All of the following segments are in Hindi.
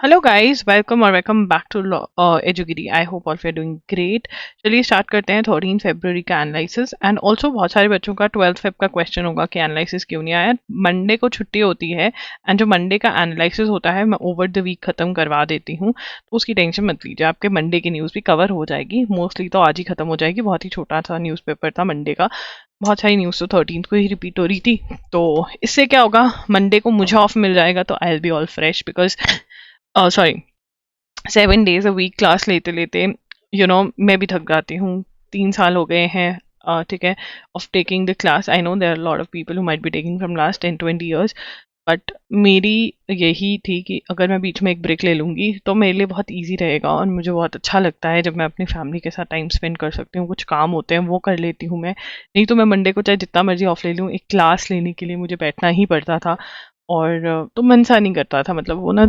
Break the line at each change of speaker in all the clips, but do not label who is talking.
हेलो गाइस, वेलकम और वेलकम बैक टू एजुगिरी। I hope all you are doing great. चलिए स्टार्ट करते हैं 13 फरवरी का एनालिसिस। एंड ऑल्सो बहुत सारे बच्चों का 12 फेब का क्वेश्चन होगा कि एनालिसिस क्यों नहीं आया। मंडे को छुट्टी होती है एंड जो मंडे का एनालिसिस होता है मैं ओवर द वीक खत्म करवा देती हूँ, तो उसकी टेंशन मत लीजिए, आपके मंडे की न्यूज़ भी कवर हो जाएगी। मोस्टली तो आज ही खत्म हो जाएगी, बहुत ही छोटा सा न्यूज़पेपर था मंडे का। बहुत सारी न्यूज़ तो 13 को ही रिपीट हो रही थी। तो इससे क्या होगा, मंडे को मुझे ऑफ मिल जाएगा तो I will be all fresh because sorry 7 days a week class लेते लेते मैं भी थक जाती हूँ। 3 साल हो गए हैं, ठीक है, off taking the class. I know there are lot of people who might be taking from last 10-20 years, but मेरी यही थी कि अगर मैं बीच में एक ब्रेक ले लूँगी तो मेरे लिए बहुत ईजी रहेगा और मुझे बहुत अच्छा लगता है जब मैं अपनी फैमिली के साथ टाइम स्पेंड कर सकती हूँ। कुछ काम होते हैं वो कर लेती हूँ मैं, नहीं तो मैं मंडे को चाहे जितना मर्जी ऑफ ले लूँ, एक क्लास लेने के लिए मुझे बैठना ही पड़ता था। और तो मन सा नहीं करता था, मतलब वो ना,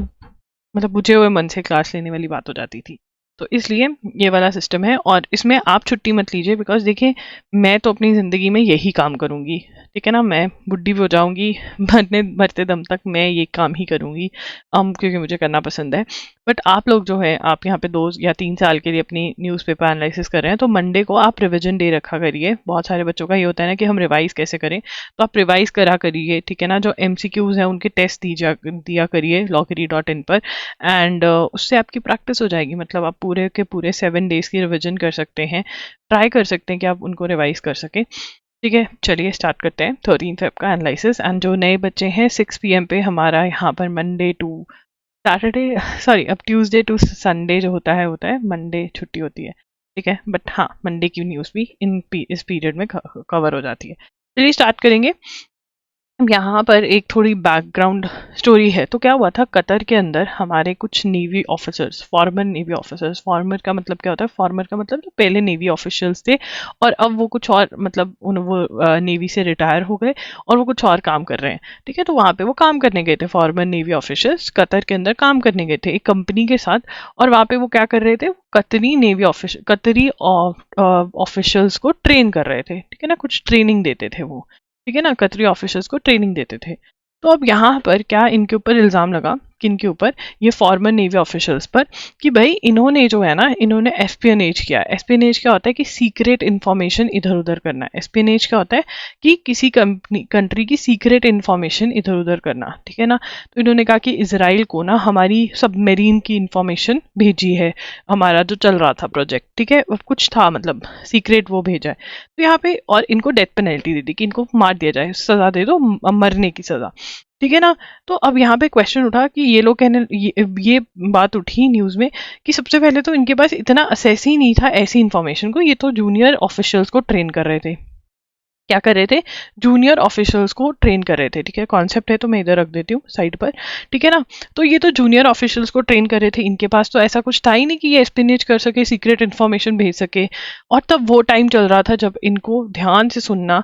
मतलब बुझे हुए मन से क्लास लेने वाली बात हो जाती थी। तो इसलिए ये वाला सिस्टम है और इसमें आप छुट्टी मत लीजिए बिकॉज देखिए, मैं तो अपनी ज़िंदगी में यही काम करूँगी, ठीक है ना। मैं बुढ़ी भी हो जाऊँगी, मरने मरते दम तक मैं ये काम ही करूँगी, क्योंकि मुझे करना पसंद है। बट आप लोग जो है, आप यहाँ पे 2 या 3 साल के लिए अपनी न्यूज़पेपर एनालिसिस कर रहे हैं, तो मंडे को आप रिविजन डे रखा करिए। बहुत सारे बच्चों का ये होता है ना कि हम रिवाइज कैसे करें, तो आप रिवाइज करा करिए, ठीक है ना। जो एमसीक्यूज हैं उनके टेस्ट दिया करिए loggery.in पर। एंड उससे आपकी प्रैक्टिस हो जाएगी, मतलब आप पूरे के पूरे 7 डेज की रिविजन कर सकते हैं, ट्राई कर सकते हैं कि आप उनको रिवाइज कर सकें। ठीक है, चलिए स्टार्ट करते हैं 13 फेब का एनालिसिस। एंड जो नए बच्चे हैं, 6 PM पे हमारा यहाँ पर मंडे टू सैटरडे, सॉरी अब ट्यूसडे टू संडे जो होता है, मंडे छुट्टी होती है, ठीक है। बट हाँ, मंडे की न्यूज़ भी इस पीरियड में कवर हो जाती है। चलिए स्टार्ट करेंगे। यहाँ पर एक थोड़ी बैकग्राउंड स्टोरी है। तो क्या हुआ था, कतर के अंदर हमारे कुछ navy officers, farmer navy officers, farmer का मतलब क्या होता है, फॉर्मर का मतलब जो पहले नेवी ऑफिशियल्स थे और अब वो कुछ और, मतलब वो नेवी से रिटायर हो गए और वो कुछ और काम कर रहे हैं, ठीक है। तो वहाँ पे वो काम करने गए थे, फॉर्मर नेवी ऑफिसर्स कतर के अंदर काम करने गए थे एक कंपनी के साथ। और वहाँ पे वो क्या कर रहे थे, कतरी नेवी ऑफिस कतरी ऑफिशियल्स को ट्रेन कर रहे थे, ठीक है ना, कुछ ट्रेनिंग देते थे वो, ठीक है ना, कतरी ऑफिसर्स को ट्रेनिंग देते थे। तो अब यहाँ पर क्या इनके ऊपर इल्ज़ाम लगा, किनके ऊपर, ये फॉर्मर नेवी ऑफिसर्स पर, कि भाई इन्होंने जो है ना, इन्होंने एस्पियनेज किया। एस्पियनेज क्या होता है कि सीक्रेट इन्फॉर्मेशन इधर उधर करना। एस्पियनेज क्या होता है कि किसी कंट्री की सीक्रेट इन्फॉर्मेशन इधर उधर करना, ठीक है ना। तो इन्होंने कहा कि इसराइल को ना हमारी सबमरीन की इन्फॉर्मेशन भेजी है, हमारा जो चल रहा था प्रोजेक्ट, ठीक है, कुछ था मतलब सीक्रेट, वो भेजा है। तो यहाँ पे और इनको डेथ पेनल्टी दे दी कि इनको मार दिया जाए, सजा दे दो, मरने की सजा, ठीक है ना। तो अब यहाँ पे क्वेश्चन उठा कि ये लोग कहने, ये बात उठी न्यूज़ में कि सबसे पहले तो इनके पास इतना असेस ही नहीं था ऐसी इन्फॉर्मेशन को, ये तो जूनियर ऑफिशियल्स को ट्रेन कर रहे थे। क्या कर रहे थे, जूनियर ऑफिसर्स को ट्रेन कर रहे थे, ठीक है। कॉन्सेप्ट है तो मैं इधर रख देती हूँ साइड पर, ठीक है ना। तो ये तो जूनियर ऑफिसर्स को ट्रेन कर रहे थे, इनके पास तो ऐसा कुछ था ही नहीं कि ये एस्पिनेज कर सके, सीक्रेट इन्फॉर्मेशन भेज सके। और तब वो टाइम चल रहा था जब इनको, ध्यान से सुनना,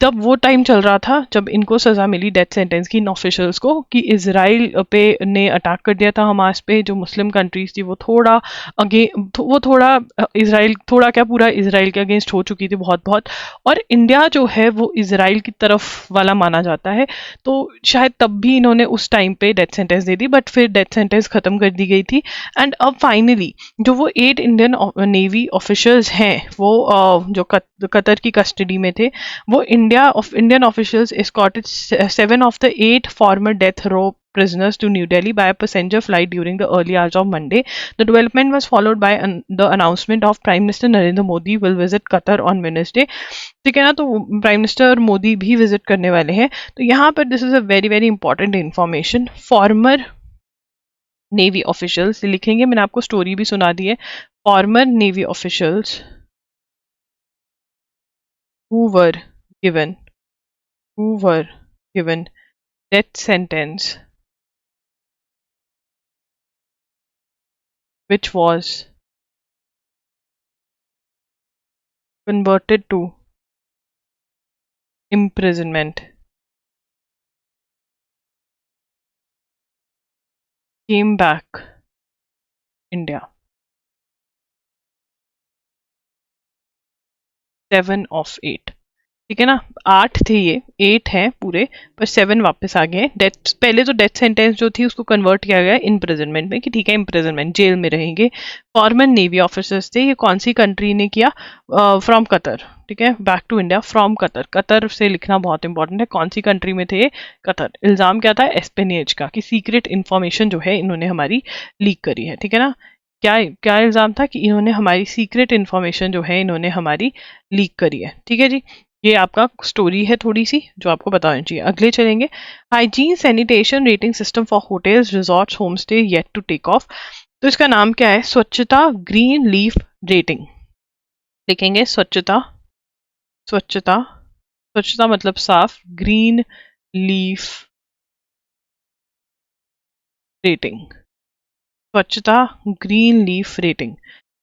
तब वो टाइम चल रहा था जब इनको सजा मिली डेथ सेंटेंस की इन ऑफिसर्स को, कि इसराइल पे ने अटैक कर दिया था हमास पे, जो मुस्लिम कंट्रीज थी वो थोड़ा अगे वो थोड़ा इसराइल, थोड़ा क्या पूरा इसराइल के अगेंस्ट हो चुकी थी बहुत बहुत। और इंडिया जो है वो इसराइल की तरफ वाला माना जाता है। तो शायद तब भी इन्होंने उस टाइम पे death sentence they the, but फिर डेथ सेंटेंस खत्म कर दी गई थी। एंड अब फाइनली जो वो 8 इंडियन नेवी ऑफिसर्स हैं, वो जो कतर की कस्टडी में थे, वो Indian officials escorted 7 of the 8 former death row prisoners to New Delhi by a passenger flight during the early hours of Monday. The development was followed by the announcement of Prime Minister Narendra Modi will visit Qatar on Wednesday. ठीक है ना, तो प्राइम मिनिस्टर मोदी भी विजिट करने वाले हैं। तो यहाँ पर this is a very very important information. Farmer navy officials लिखेंगे, मैंने आपको स्टोरी भी सुना दी है। Farmer navy officials who were given who were given death sentence which was converted to imprisonment came back India. 7 of 8. ठीक है ना, 8 थे ये, 8 हैं पूरे, पर 7 वापस आ गए। डेथ, पहले तो डेथ सेंटेंस जो थी उसको कन्वर्ट किया गया इम्प्रिजनमेंट में, कि ठीक है इम्प्रिजनमेंट, जेल में रहेंगे। फॉर्मर नेवी ऑफिसर्स थे, ये कौन सी कंट्री ने किया? From Qatar. ठीक है, back to India from Qatar, Qatar से लिखना बहुत इंपॉर्टेंट है, कौन सी कंट्री में थे ये? कतर। इल्जाम क्या था? एस्पेनेज का, कि सीक्रेट इन्फॉर्मेशन जो है इन्होंने हमारी लीक करी है। ठीक है ना, क्या क्या इल्जाम था? कि इन्होंने हमारी सीक्रेट इन्फॉर्मेशन जो है इन्होंने हमारी लीक करी है। ठीक है जी, ये आपका स्टोरी है थोड़ी सी जो आपको बतानी चाहिए। अगले चलेंगे, hygiene sanitation rating system for hotels resorts home stay yet to take off. तो इसका नाम क्या है? स्वच्छता ग्रीन लीफ रेटिंग। लिखेंगे स्वच्छता, स्वच्छता, स्वच्छता मतलब साफ, ग्रीन लीफ रेटिंग, स्वच्छता ग्रीन लीफ रेटिंग।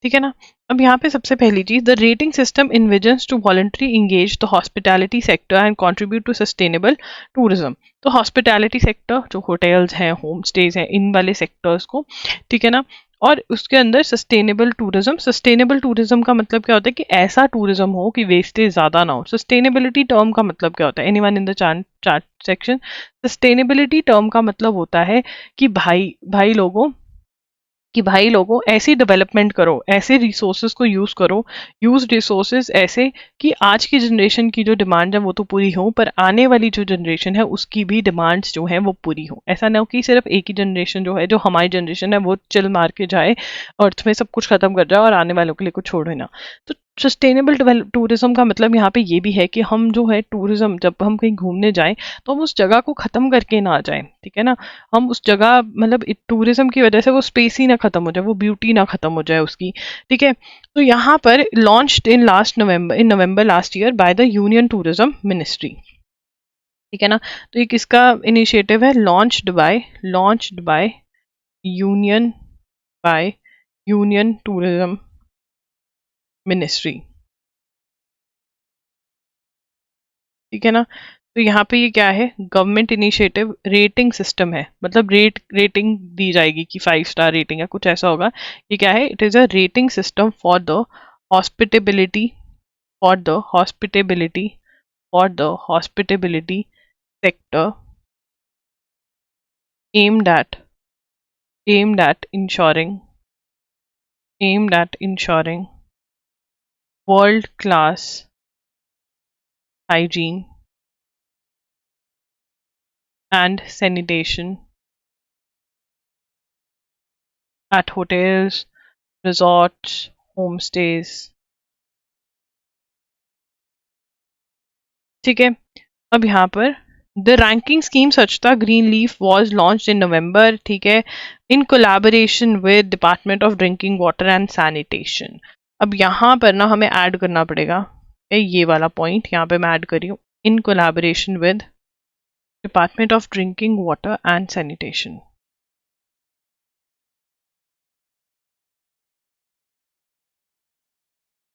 ठीक है ना, अब यहाँ पे सबसे पहली चीज, the rating system envisions to voluntary engage the hospitality sector and contribute to sustainable tourism. तो हॉस्पिटैलिटी सेक्टर जो होटल्स हैं, होम स्टेज हैं, इन वाले सेक्टर्स को, ठीक है ना, और उसके अंदर सस्टेनेबल टूरिज्म। सस्टेनेबल टूरिज्म का मतलब क्या होता है? कि ऐसा टूरिज्म हो कि वेस्टेज ज्यादा ना हो। सस्टेनेबिलिटी टर्म का मतलब क्या होता है? Anyone in the chart section? Sustainability term का मतलब होता है कि भाई लोगों ऐसी डेवलपमेंट करो, ऐसे रिसोर्सेज को यूज करो, यूज रिसोर्सेज ऐसे कि आज की जनरेशन की जो डिमांड है वो तो पूरी हो, पर आने वाली जो जनरेशन है उसकी भी डिमांड्स जो है वो पूरी हो। ऐसा ना हो कि सिर्फ एक ही जनरेशन जो है, जो हमारी जनरेशन है, वो चिल मार के जाए, अर्थ में सब कुछ खत्म कर जाए और आने वालों के लिए कुछ छोड़े ना। तो सस्टेनेबल टूरिज्म का मतलब यहाँ पे ये भी है कि हम जो है टूरिज्म, जब हम कहीं घूमने जाएं तो हम उस जगह को खत्म करके ना जाएं। ठीक है ना, हम उस जगह, मतलब टूरिज्म की वजह से वो स्पेस ही ना खत्म हो जाए, वो ब्यूटी ना खत्म हो जाए उसकी। ठीक है, तो यहाँ पर launched in November last year by the union tourism ministry. ठीक है ना, तो ये किसका इनिशिएटिव है? Launched by union by union tourism ministry. ठीक है ना, तो यहाँ पे ये क्या है? गवर्नमेंट इनिशिएटिव रेटिंग सिस्टम है, मतलब रेटिंग दी जाएगी कि 5 स्टार रेटिंग है, कुछ ऐसा होगा। ये क्या है? It is a rating system for the hospitability, for the hospitability, for the hospitability sector aimed at aimed at ensuring aimed at ensuring world class hygiene and sanitation at hotels, resorts, homestays। ठीक है, अब यहाँ पर the ranking scheme Swachhata green leaf was launch in November. ठीक है, in collaboration with department of drinking water and sanitation. अब यहाँ पर ना हमें ऐड करना पड़ेगा ये वाला पॉइंट, यहाँ पे मैं ऐड कर रही हूँ, इन collaboration with department of drinking water and sanitation.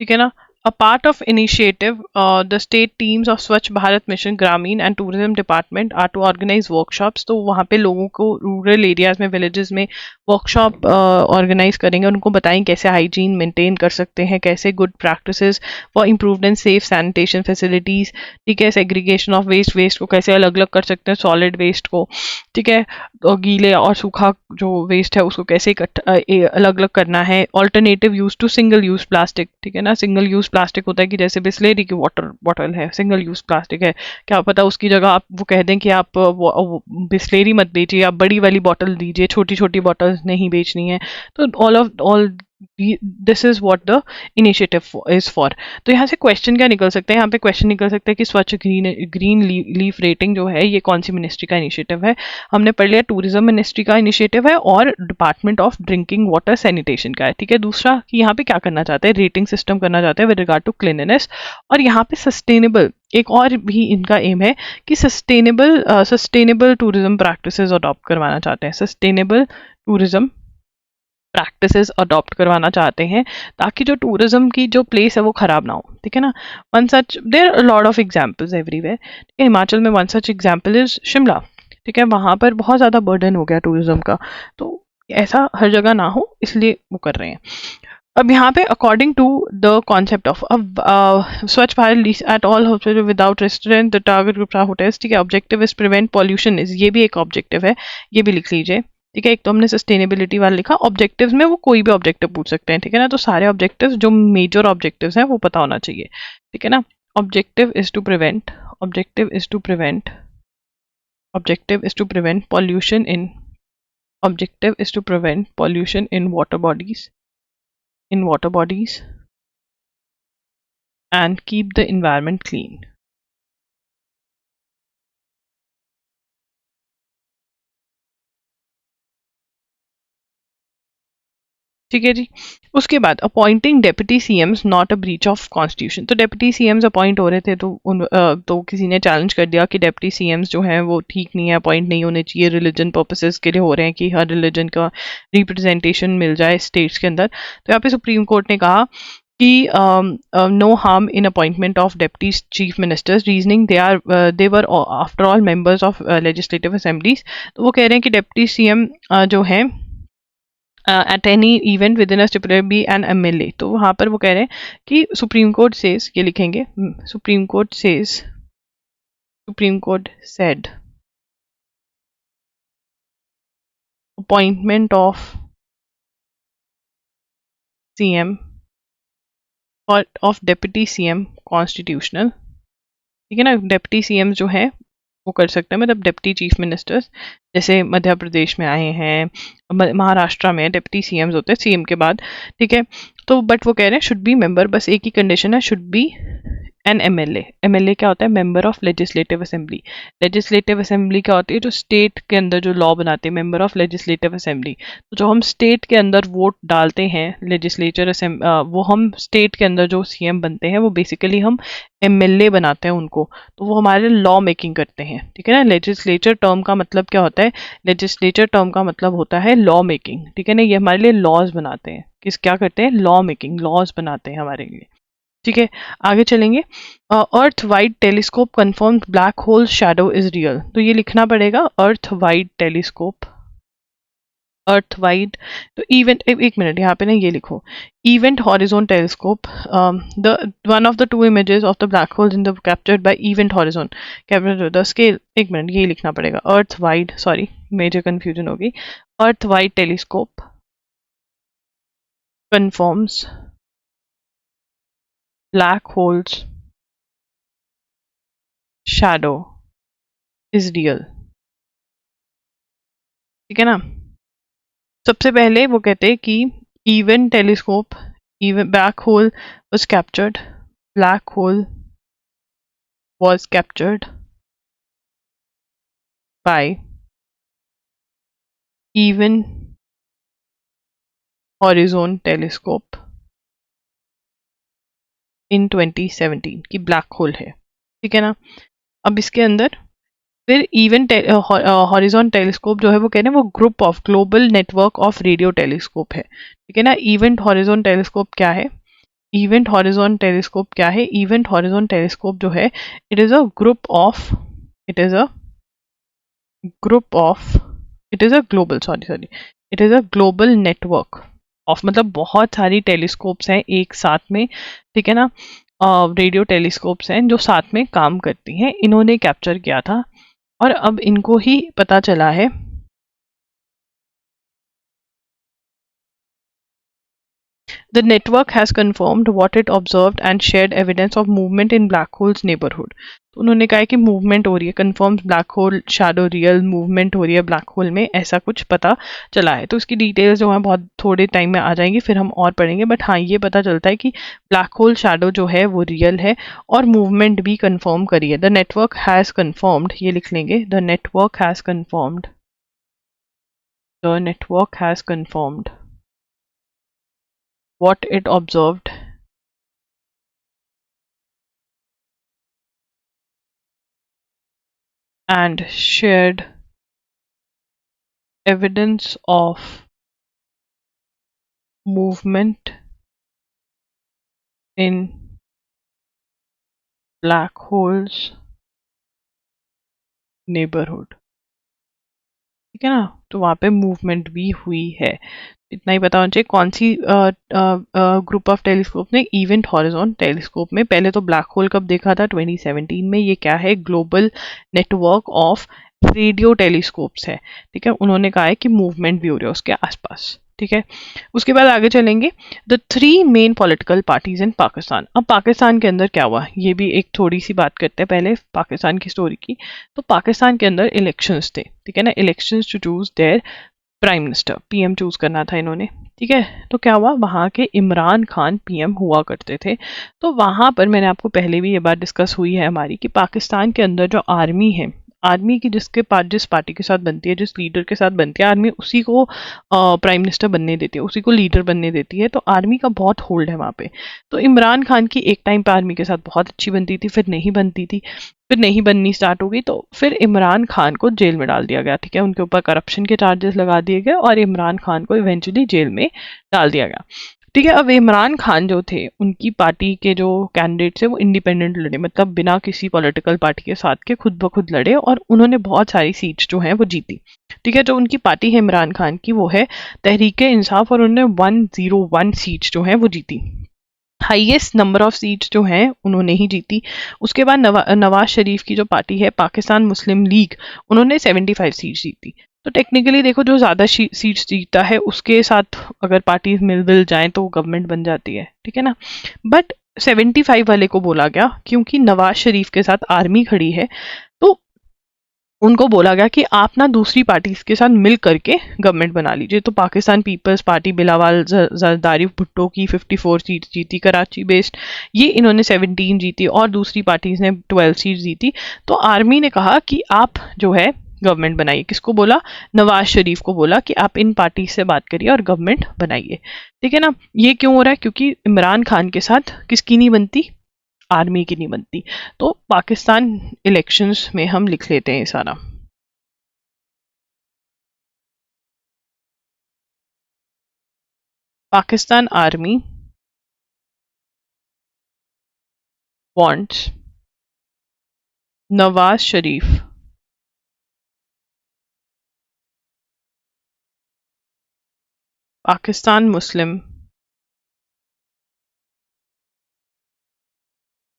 ठीक है ना, a part of initiative, the state teams of Swachh Bharat Mission Gramin and Tourism Department are to organize workshops। तो वहाँ पे लोगों को रूरल एरियाज में, विलेजेस में वर्कशॉप ऑर्गेनाइज करेंगे, उनको बताएं कैसे हाइजीन मेंटेन कर सकते हैं, कैसे good practices for improved and safe sanitation facilities. ठीक है, सेग्रीगेशन ऑफ वेस्ट को कैसे अलग अलग कर सकते हैं, सॉलिड वेस्ट को, ठीक है, और गीले और सूखा जो वेस्ट है उसको कैसे अलग अलग करना है। Alternative use to single use plastic. ठीक है ना, सिंगल यूज प्लास्टिक होता है कि जैसे बिस्लेरी की वाटर बॉटल है, सिंगल यूज प्लास्टिक है, क्या पता उसकी जगह आप वो कह दें कि आप बिस्लेरी मत बेचिए, आप बड़ी वाली बॉटल दीजिए, छोटी छोटी बॉटल नहीं बेचनी है। तो all this is what the initiative is for. तो यहाँ से क्वेश्चन क्या निकल सकते हैं? यहाँ पे क्वेश्चन निकल सकता है कि स्वच्छ ग्रीन लीफ रेटिंग जो है ये कौन सी मिनिस्ट्री का इनिशिएटिव है? हमने पढ़ लिया टूरिज्म मिनिस्ट्री का इनिशिएटिव है और department of drinking water sanitation का है। ठीक है, दूसरा कि यहाँ पे क्या करना चाहते हैं? रेटिंग सिस्टम करना चाहते हैं विद रिगार्ड टू क्लीनलीनेस। और यहाँ पे सस्टेनेबल, एक और भी इनका एम है कि सस्टेनेबल टूरिज्म प्रैक्टिसेस अडॉप्ट करवाना चाहते हैं, सस्टेनेबल टूरिज्म प्रैक्टिसेस अडॉप्ट करवाना चाहते हैं, ताकि जो टूरिज्म की जो प्लेस है वो खराब ना हो। ठीक है ना, one such, there are lot of examples everywhere. Himachal में one such example is Shimla. ठीक है, वहाँ पर बहुत ज़्यादा बर्डन हो गया टूरिज्म का, तो ऐसा हर जगह ना हो इसलिए वो कर रहे हैं। अब यहाँ पे according to the concept of अब Swachh Bharat least at all hospital without restaurant the target group hotels, ठीक है, objective is prevent pollution is, ये भी एक ऑब्जेक्टिव है, ये भी लिख लीजिए, ठीक है। एक तो हमने सस्टेनेबिलिटी वाला लिखा, ऑब्जेक्टिव्स में वो कोई भी ऑब्जेक्टिव पूछ सकते हैं, ठीक है ना, तो सारे ऑब्जेक्टिव्स जो मेजर ऑब्जेक्टिव्स हैं वो पता होना चाहिए, ठीक है ना। Objective is to prevent, objective is to prevent, objective is to prevent pollution in, objective is to prevent pollution in water bodies, in water bodies, and keep the environment clean. ठीक है जी। उसके बाद appointing deputy CM's not a breach of constitution, तो डेप्यूटी सीएम्स अपॉइंट हो रहे थे तो तो किसी ने चैलेंज कर दिया कि डेप्यूटी सीएम्स जो हैं वो ठीक नहीं है, अपॉइंट नहीं होने चाहिए, रिलीजन पर्पसेस के लिए हो रहे हैं कि हर रिलीजन का रिप्रेजेंटेशन मिल जाए स्टेट्स के अंदर। तो यहाँ पे सुप्रीम कोर्ट ने कहा कि no harm in appointment of deputy chief ministers, reasoning they were after all members of legislative assemblies. तो वो कह रहे हैं कि डेप्टी सीएम जो हैं at any event with in a stipulated be an MLA, तो वहाँ पर वो कह रहे हैं कि सुप्रीम कोर्ट सेज, ये लिखेंगे, supreme court says, supreme court said appointment of CM और ऑफ डेप्यूटी सीएम कॉन्स्टिट्यूशनल, ठीक है ना। डेप्यूटी सीएम जो है वो कर सकते हैं, मतलब डेप्टी चीफ मिनिस्टर्स, जैसे मध्य प्रदेश में आए हैं, महाराष्ट्र में डेप्टी सीएम्स होते हैं सीएम के बाद, ठीक है। तो बट वो कह रहे हैं शुड बी मेंबर, बस एक ही कंडीशन है, should be an MLA. MLA क्या होता है? Member of legislative assembly. Legislative assembly क्या होती है? जो स्टेट के अंदर जो लॉ बनाते हैं, मेंबर ऑफ लेजिस्लेटिव असेंबली। तो जो हम स्टेट के अंदर वोट डालते हैं लेजिस्लेचर वो हम स्टेट के अंदर जो सीएम बनते हैं वो बेसिकली हम एमएलए बनाते हैं उनको, तो वो हमारे लॉ मेकिंग करते हैं, ठीक है ना। लेजिस्लेचर टर्म का मतलब क्या होता है? लेजिस्लेचर टर्म का मतलब होता है लॉ मेकिंग, ठीक है ना। ये हमारे लिए लॉज बनाते हैं, किस क्या करते हैं? लॉ मेकिंग, लॉज बनाते हैं हमारे लिए, ठीक है। आगे चलेंगे। Earth wide telescope confirm black hole shadow is real, तो ये लिखना पड़ेगा earth wide telescope, earth wide. तो इवेंट, एक मिनट यहाँ पे ना ये लिखो, event horizon telescope, the one of the two images of the black holes in the captured by event horizon, captured the scale, एक मिनट ये लिखना पड़ेगा earth wide, sorry major confusion होगी। Earth wide telescope confirms black holes shadow is real, ठीक है ना। सबसे पहले वो कहते हैं कि event telescope, even black hole was captured, black hole was captured by even horizon telescope in 2017 की ब्लैक होल है, ठीक है ना। अब इसके अंदर फिर इवेंट हॉरिजॉन टेलीस्कोप जो है वो कह रहे हैं वो group of global network of radio telescope है, ठीक है ना। इवेंट हॉरिजॉन टेलीस्कोप क्या है? इवेंट हॉरिजॉन टेलीस्कोप क्या है? इवेंट हॉरिजॉन टेलीस्कोप जो है it is a group of, it is a group of, it is a global, sorry it is a global network of, मतलब बहुत सारी टेलीस्कोप्स हैं एक साथ में, ठीक है ना। रेडियो टेलीस्कोप्स हैं जो साथ में काम करती हैं, इन्होंने कैप्चर किया था और अब इनको ही पता चला है The network has confirmed what it observed and shared evidence of movement in black hole's neighborhood. तो उन्होंने कहा है कि मूवमेंट हो रही है, confirms black hole shadow real, movement हो रही है ब्लैक होल में, ऐसा कुछ पता चला है। तो इसकी डिटेल्स जो है बहुत थोड़े टाइम में आ जाएंगी, फिर हम और पढ़ेंगे, बट हाँ ये पता चलता है कि ब्लैक होल शैडो जो है वो रियल है और मूवमेंट भी कन्फर्म करी है। द नेटवर्क हैज़ कन्फर्म्ड, ये लिख लेंगे, the network has confirmed, the network has confirmed what it observed and shared evidence of movement in black holes neighborhood, ठीक है ना, तो वहाँ पे मूवमेंट भी हुई है। इतना ही पता होना चाहिए। कौन सी ग्रुप ऑफ टेलीस्कोप ने, इवेंट हॉरिजॉन टेलीस्कोप में। पहले तो ब्लैक होल कब देखा था, 2017 में। ये क्या है, global network of radio telescopes है, ठीक है। उन्होंने कहा है कि मूवमेंट भी हो रही है उसके आसपास, ठीक है। उसके बाद आगे चलेंगे, the 3 main political parties in Pakistan. अब पाकिस्तान के अंदर क्या हुआ, ये भी एक थोड़ी सी बात करते हैं पहले पाकिस्तान की स्टोरी की। तो पाकिस्तान के अंदर इलेक्शंस थे, ठीक है ना, elections to choose their prime minister, PM choose करना था इन्होंने, ठीक है। तो क्या हुआ, वहाँ के इमरान खान पीएम हुआ करते थे। तो वहाँ पर मैंने आपको पहले भी ये बात डिस्कस हुई है हमारी, कि पाकिस्तान के अंदर जो आर्मी है, आर्मी की जिसके पास जिस पार्टी के साथ बनती है, जिस लीडर के साथ बनती है, आर्मी उसी को प्राइम मिनिस्टर बनने देती है, उसी को लीडर बनने देती है। तो आर्मी का बहुत होल्ड है वहाँ पे। तो इमरान खान की एक टाइम पे आर्मी के साथ बहुत अच्छी बनती थी, फिर नहीं बनती थी, फिर नहीं बननी स्टार्ट हो गई, तो फिर इमरान खान को जेल में डाल दिया गया, ठीक है। उनके ऊपर करप्शन के चार्जेस लगा दिए गए और इमरान खान को इवेंचुअली जेल में डाल दिया गया, ठीक है। अब इमरान खान जो थे, उनकी पार्टी के जो कैंडिडेट थे वो इंडिपेंडेंट लड़े, मतलब बिना किसी पॉलिटिकल पार्टी के साथ के खुद ब खुद लड़े, और उन्होंने बहुत सारी सीट्स जो हैं वो जीती, ठीक है। जो उनकी पार्टी है इमरान खान की, वो है तहरीक इंसाफ, और उन्होंने 101 सीट्स जो हैं वो जीती। हाईएस्ट नंबर ऑफ सीट्स जो हैं उन्होंने ही जीती। उसके बाद नवाज शरीफ की जो पार्टी है पाकिस्तान मुस्लिम लीग, उन्होंने 75 सीट्स जीती। तो टेक्निकली देखो, जो ज़्यादा सीट्स जीतता है उसके साथ अगर पार्टीज मिल जाएं तो गवर्नमेंट बन जाती है, ठीक है ना। बट 75 वाले को बोला गया क्योंकि नवाज शरीफ के साथ आर्मी खड़ी है, तो उनको बोला गया कि आप ना दूसरी पार्टीज के साथ मिल करके गवर्नमेंट बना लीजिए। तो पाकिस्तान पीपल्स पार्टी बिलावल जरदारी भुट्टो की 54 सीट जीती कराची बेस्ड, ये इन्होंने 17 जीती, और दूसरी पार्टीज ने 12 सीट जीती। तो आर्मी ने कहा कि आप जो है गवर्नमेंट बनाइए। किसको बोला, नवाज शरीफ को बोला कि आप इन पार्टी से बात करिए और गवर्नमेंट बनाइए, ठीक है ना। ये क्यों हो रहा है, क्योंकि इमरान खान के साथ किसकी नहीं बनती, आर्मी की नहीं बनती। तो पाकिस्तान इलेक्शंस में हम लिख लेते हैं ये सारा। Pakistan army wants Nawaz Sharif Pakistan Muslim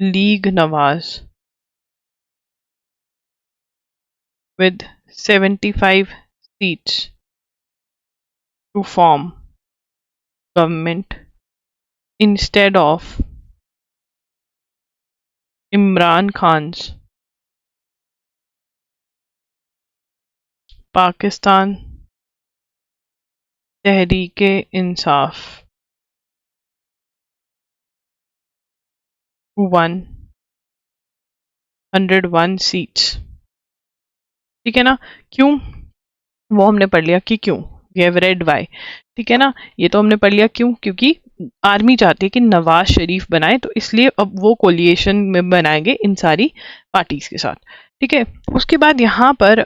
league Nawaz with 75 seats to form government instead of Imran Khan's Pakistan Tehreek Insaf who won 101 seats, ठीक है ना। क्यों, वो हमने पढ़ लिया कि क्यों, वी हैव रेड वाई, ठीक है ना। ये तो हमने पढ़ लिया क्यों, क्योंकि आर्मी चाहती है कि नवाज शरीफ बनाए, तो इसलिए अब वो कोलिएशन में बनाएंगे इन सारी पार्टीज के साथ, ठीक है। उसके बाद यहाँ पर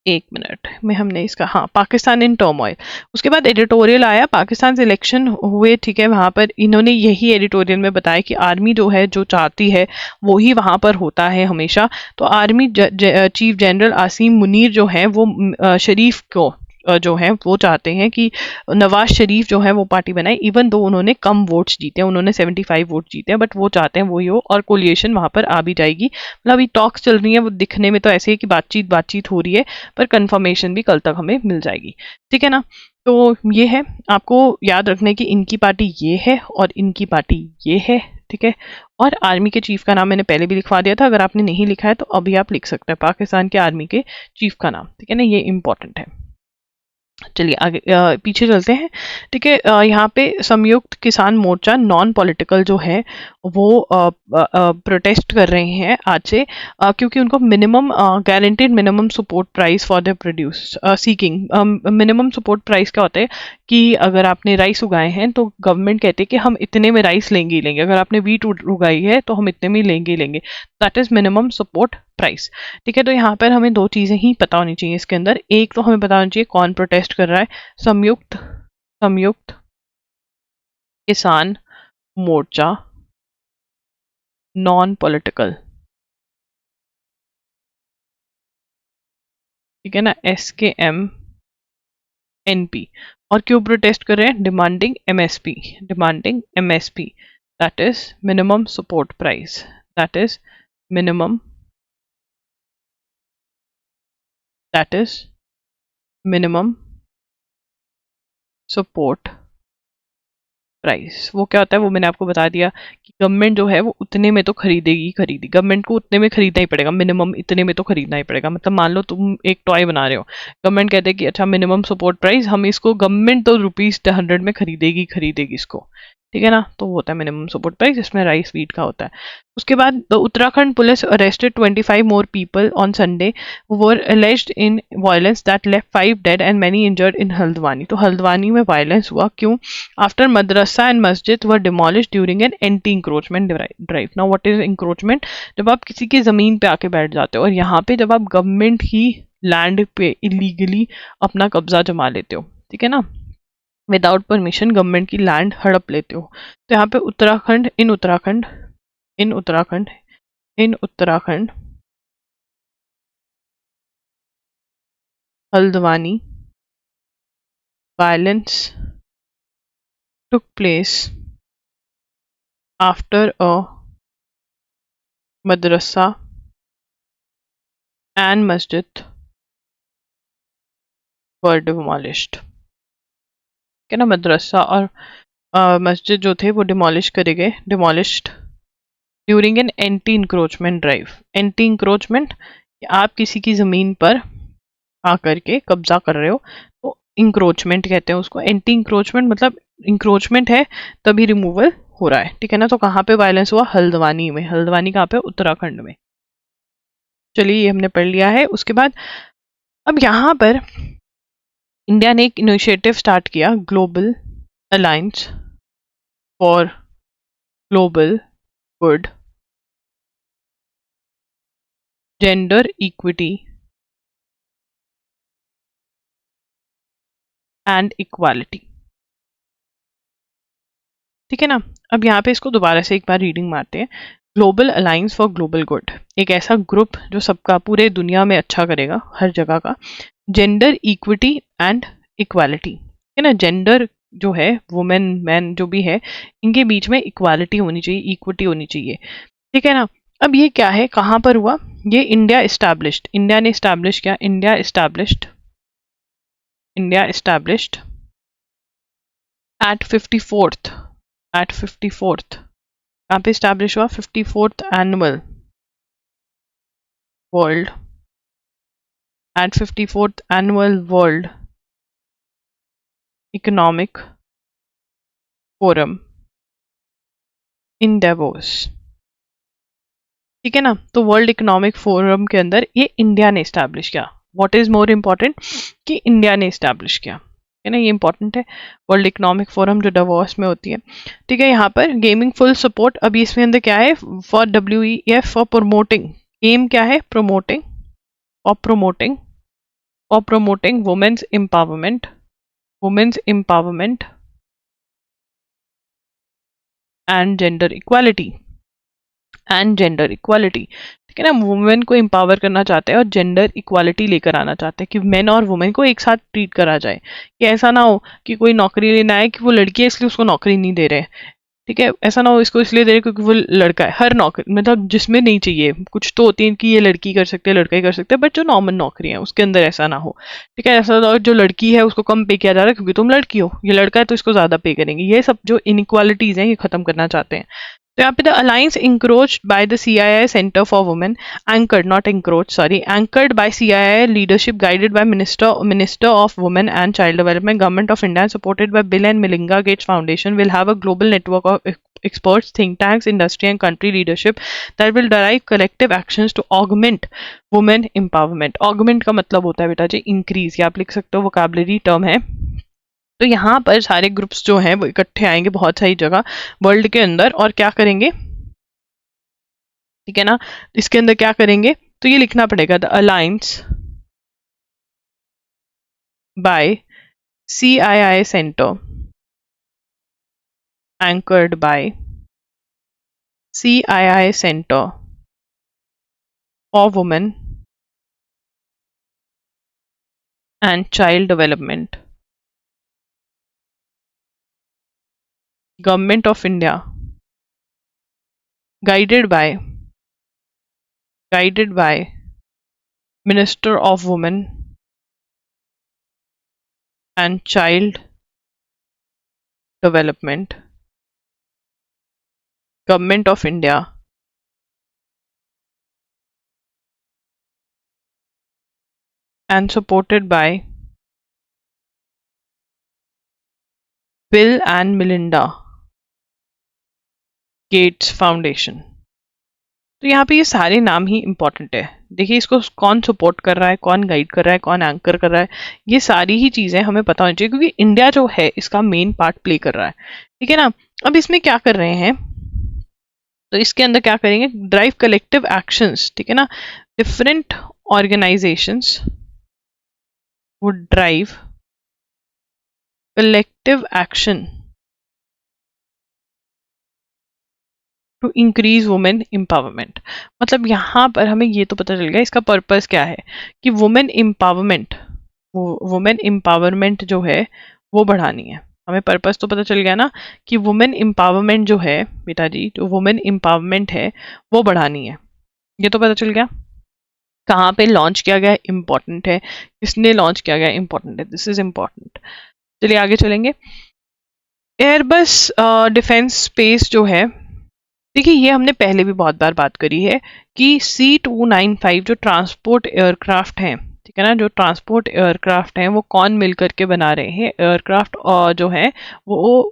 एक मिनट में हमने इसका, हाँ, पाकिस्तान इन टर्मोइल। उसके बाद एडिटोरियल आया, पाकिस्तान से इलेक्शन हुए, ठीक है। वहां पर इन्होंने यही एडिटोरियल में बताया कि आर्मी जो है जो चाहती है वो ही वहां पर होता है हमेशा। तो army chief general Asim Munir जो है वो शरीफ को जो है वो चाहते हैं कि नवाज शरीफ जो है वो पार्टी बनाए, इवन दो उन्होंने कम वोट्स जीते हैं, उन्होंने 75 वोट जीते हैं, बट वो चाहते हैं वही हो, और कोलिएशन वहां पर आ भी जाएगी। मतलब अभी टॉक्स चल रही है, वो दिखने में तो ऐसे है कि बातचीत बातचीत हो रही है, पर कंफर्मेशन भी कल तक हमें मिल जाएगी, ठीक है ना। तो ये है, आपको याद रखना है कि इनकी पार्टी ये है और इनकी पार्टी ये है, ठीक है। और आर्मी के चीफ का नाम मैंने पहले भी लिखवा दिया था, अगर आपने नहीं लिखा है तो अभी आप लिख सकते हैं, पाकिस्तान के आर्मी के चीफ का नाम, ठीक है ना, ये इंपॉर्टेंट है। चलिए आगे पीछे चलते हैं, ठीक है। यहाँ पे संयुक्त किसान मोर्चा नॉन पॉलिटिकल जो है वो प्रोटेस्ट कर रहे हैं आज से, क्योंकि उनको minimum guaranteed minimum support price for the produce seeking. Minimum support price क्या होता है कि अगर आपने राइस उगाए हैं तो गवर्नमेंट कहते हैं कि हम इतने में राइस लेंगे ही लेंगे, अगर आपने वीट उगाई है तो हम इतने में लेंगे ही लेंगे, that is minimum support price, ठीक है। तो यहाँ पर हमें दो चीजें ही पता होनी चाहिए इसके अंदर। एक तो हमें पता होना चाहिए कौन प्रोटेस्ट कर रहा है, संयुक्त संयुक्त किसान मोर्चा नॉन पॉलिटिकल, ठीक है ना, SKMNP। और क्यों प्रोटेस्ट कर रहे हैं? Demanding MSP, demanding MSP, that is minimum support price, that is minimum, that is minimum support price. वो क्या होता है वो मैंने आपको बता दिया कि गवर्नमेंट जो है वो उतने में तो खरीदेगी खरीदी, गवर्नमेंट को उतने में खरीदना ही पड़ेगा, मिनिमम इतने में तो खरीदना ही पड़ेगा। मतलब मान लो तुम एक टॉय बना रहे हो, गवर्नमेंट कहते हैं कि अच्छा मिनिमम सपोर्ट प्राइस, हम इसको, गवर्नमेंट तो ₹100 में खरीदेगी खरीदेगी इसको, ठीक है ना। तो वो होता है मिनिमम सपोर्ट प्राइस, इसमें राइस व्हीट का होता है। उसके बाद the Uttarakhand police arrested 25 more people on Sunday were एलिज्ड in violence that left 5 dead and many injured in Haldwani. तो हल्द्वानी में वायलेंस हुआ, क्यों? After madrasa and masjid were demolish during an anti encroachment drive. Now what is encroachment? जब आप किसी की जमीन पे आके बैठ जाते हो, और यहाँ पे जब आप गवर्नमेंट ही लैंड पे इलीगली अपना कब्जा जमा लेते हो, ठीक है ना, विदाउट परमिशन गवर्नमेंट की लैंड हड़प लेते हो। तो यहाँ पे उत्तराखंड, इन उत्तराखंड, इन उत्तराखंड, इन Uttarakhand, Haldwani, violence took place after a madrasa and masjid were demolished। क्या ना, मदरसा और मस्जिद जो थे वो डिमोलिश करे गए, demolished during an anti encroachment drive. Anti encroachment, आप किसी की जमीन पर आकर के कब्जा कर रहे हो तो इंक्रोचमेंट कहते हैं उसको। एंटी इंक्रोचमेंट मतलब इंक्रोचमेंट है तभी रिमूवल हो रहा है, ठीक है ना। तो कहाँ पे वायलेंस हुआ? हल्द्वानी में। हल्द्वानी कहाँ पे? उत्तराखंड में। चलिए ये हमने पढ़ लिया है। उसके बाद अब यहाँ पर इंडिया ने एक इनिशिएटिव स्टार्ट किया, global alliance for global good, gender equity and equality, ठीक है ना। अब यहाँ पे इसको दोबारा से एक बार रीडिंग मारते हैं। Global alliance for global good, एक ऐसा ग्रुप जो सबका पूरे दुनिया में अच्छा करेगा, हर जगह का। जेंडर इक्विटी एंड इक्वालिटी, है ना। जेंडर जो है, वुमेन मैन जो भी है, इनके बीच में इक्वालिटी होनी चाहिए, इक्विटी होनी चाहिए, ठीक है ना। अब ये क्या है, कहाँ पर हुआ? ये इंडिया इस्टेब्लिश्ड, इंडिया ने इस्टेब्लिश किया, India established, India established at 54th, at 54th, कहाँ पे इस्टेब्लिश हुआ? 54th annual world, at 54th annual world economic forum in Davos, ठीक है ना। तो वर्ल्ड इकोनॉमिक फोरम के अंदर ये इंडिया ने इस्टेब्लिश किया। व्हाट इज मोर इम्पोर्टेंट कि इंडिया ने इस्टेब्लिश किया, है ना, ये इंपॉर्टेंट है। वर्ल्ड इकोनॉमिक फोरम जो डवॉस में होती है, ठीक है। यहाँ पर गेमिंग फुल सपोर्ट, अभी इसमें अंदर क्या है? For WEF for promoting, um क्या है? प्रमोटिंग, और प्रमोटिंग, और promoting women's empowerment, women's empowerment and gender equality, and gender equality, ठीक है ना। वुमेन को एम्पावर करना चाहते हैं और जेंडर इक्वालिटी लेकर आना चाहते हैं कि मेन और वुमेन को एक साथ ट्रीट करा जाए, कि ऐसा ना हो कि कोई नौकरी लेना है कि वो लड़की है इसलिए उसको नौकरी नहीं दे रहे, ठीक है। ऐसा ना हो इसको इसलिए दे रहे क्योंकि वो लड़का है। हर नौकरी मतलब जिसमें नहीं चाहिए, कुछ तो होती है कि ये लड़की कर सकते हैं, लड़का ही कर सकते हैं, बट जो नॉर्मल नौकरी है उसके अंदर ऐसा ना हो, ठीक है। ऐसा ना हो जो लड़की है उसको कम पे किया जा रहा है क्योंकि तुम लड़की हो, ये लड़का है तो इसको ज्यादा पे करेंगे। ये सब जो इनइक्वालिटीज हैं ये खत्म करना चाहते हैं। तो यहाँ पे the alliance encroached by the CII centre for women, anchored not encroach sorry, anchored by CII leadership, guided by minister of women and child development, government of India, supported by Bill and Melinda Gates Foundation, will have a global network of experts, think tanks, industry and country leadership that will derive collective actions to augment women empowerment। augment का मतलब होता है बेटा जी increase, या आप लिख सकते हो, वोकैबुलरी टर्म है। तो यहाँ पर सारे ग्रुप्स जो हैं वो इकट्ठे आएंगे बहुत सारी जगह वर्ल्ड के अंदर, और क्या करेंगे, ठीक है ना। इसके अंदर क्या करेंगे? तो ये लिखना पड़ेगा, the alliance by CII centre, anchored by CII centre for women and Child Development. Government of India, guided by Minister of Women and Child Development. Government of India and supported by Bill and Melinda Gates Foundation. तो यहाँ पे ये सारे नाम ही इंपॉर्टेंट है. देखिए इसको कौन सपोर्ट कर रहा है, कौन गाइड कर रहा है, कौन एंकर कर रहा है, ये सारी ही चीजें हमें पता होनी चाहिए क्योंकि इंडिया जो है इसका मेन पार्ट प्ले कर रहा है. ठीक है ना. अब इसमें क्या कर रहे हैं, तो इसके अंदर क्या करेंगे, ड्राइव कलेक्टिव एक्शंस. ठीक है ना. Different organisations would drive collective action to increase women empowerment. मतलब यहाँ पर हमें ये तो पता चल गया इसका पर्पस क्या है कि वुमेन एम्पावरमेंट जो है वो बढ़ानी है. हमें पर्पस तो पता चल गया ना कि वुमेन एम्पावरमेंट जो है बेटा जी, जो वुमेन एम्पावरमेंट है वो बढ़ानी है. ये तो पता चल गया. कहाँ पे लॉन्च किया गया इंपॉर्टेंट है, किसने लॉन्च किया गया इंपॉर्टेंट है, दिस इज इंपॉर्टेंट. चलिए आगे चलेंगे. एयरबस डिफेंस स्पेस जो है, देखिए ये हमने पहले भी बहुत बार बात करी है कि C295 जो ट्रांसपोर्ट एयरक्राफ्ट हैं, ठीक है ना, जो ट्रांसपोर्ट एयरक्राफ्ट हैं वो कौन मिल करके बना रहे हैं. एयरक्राफ्ट जो है वो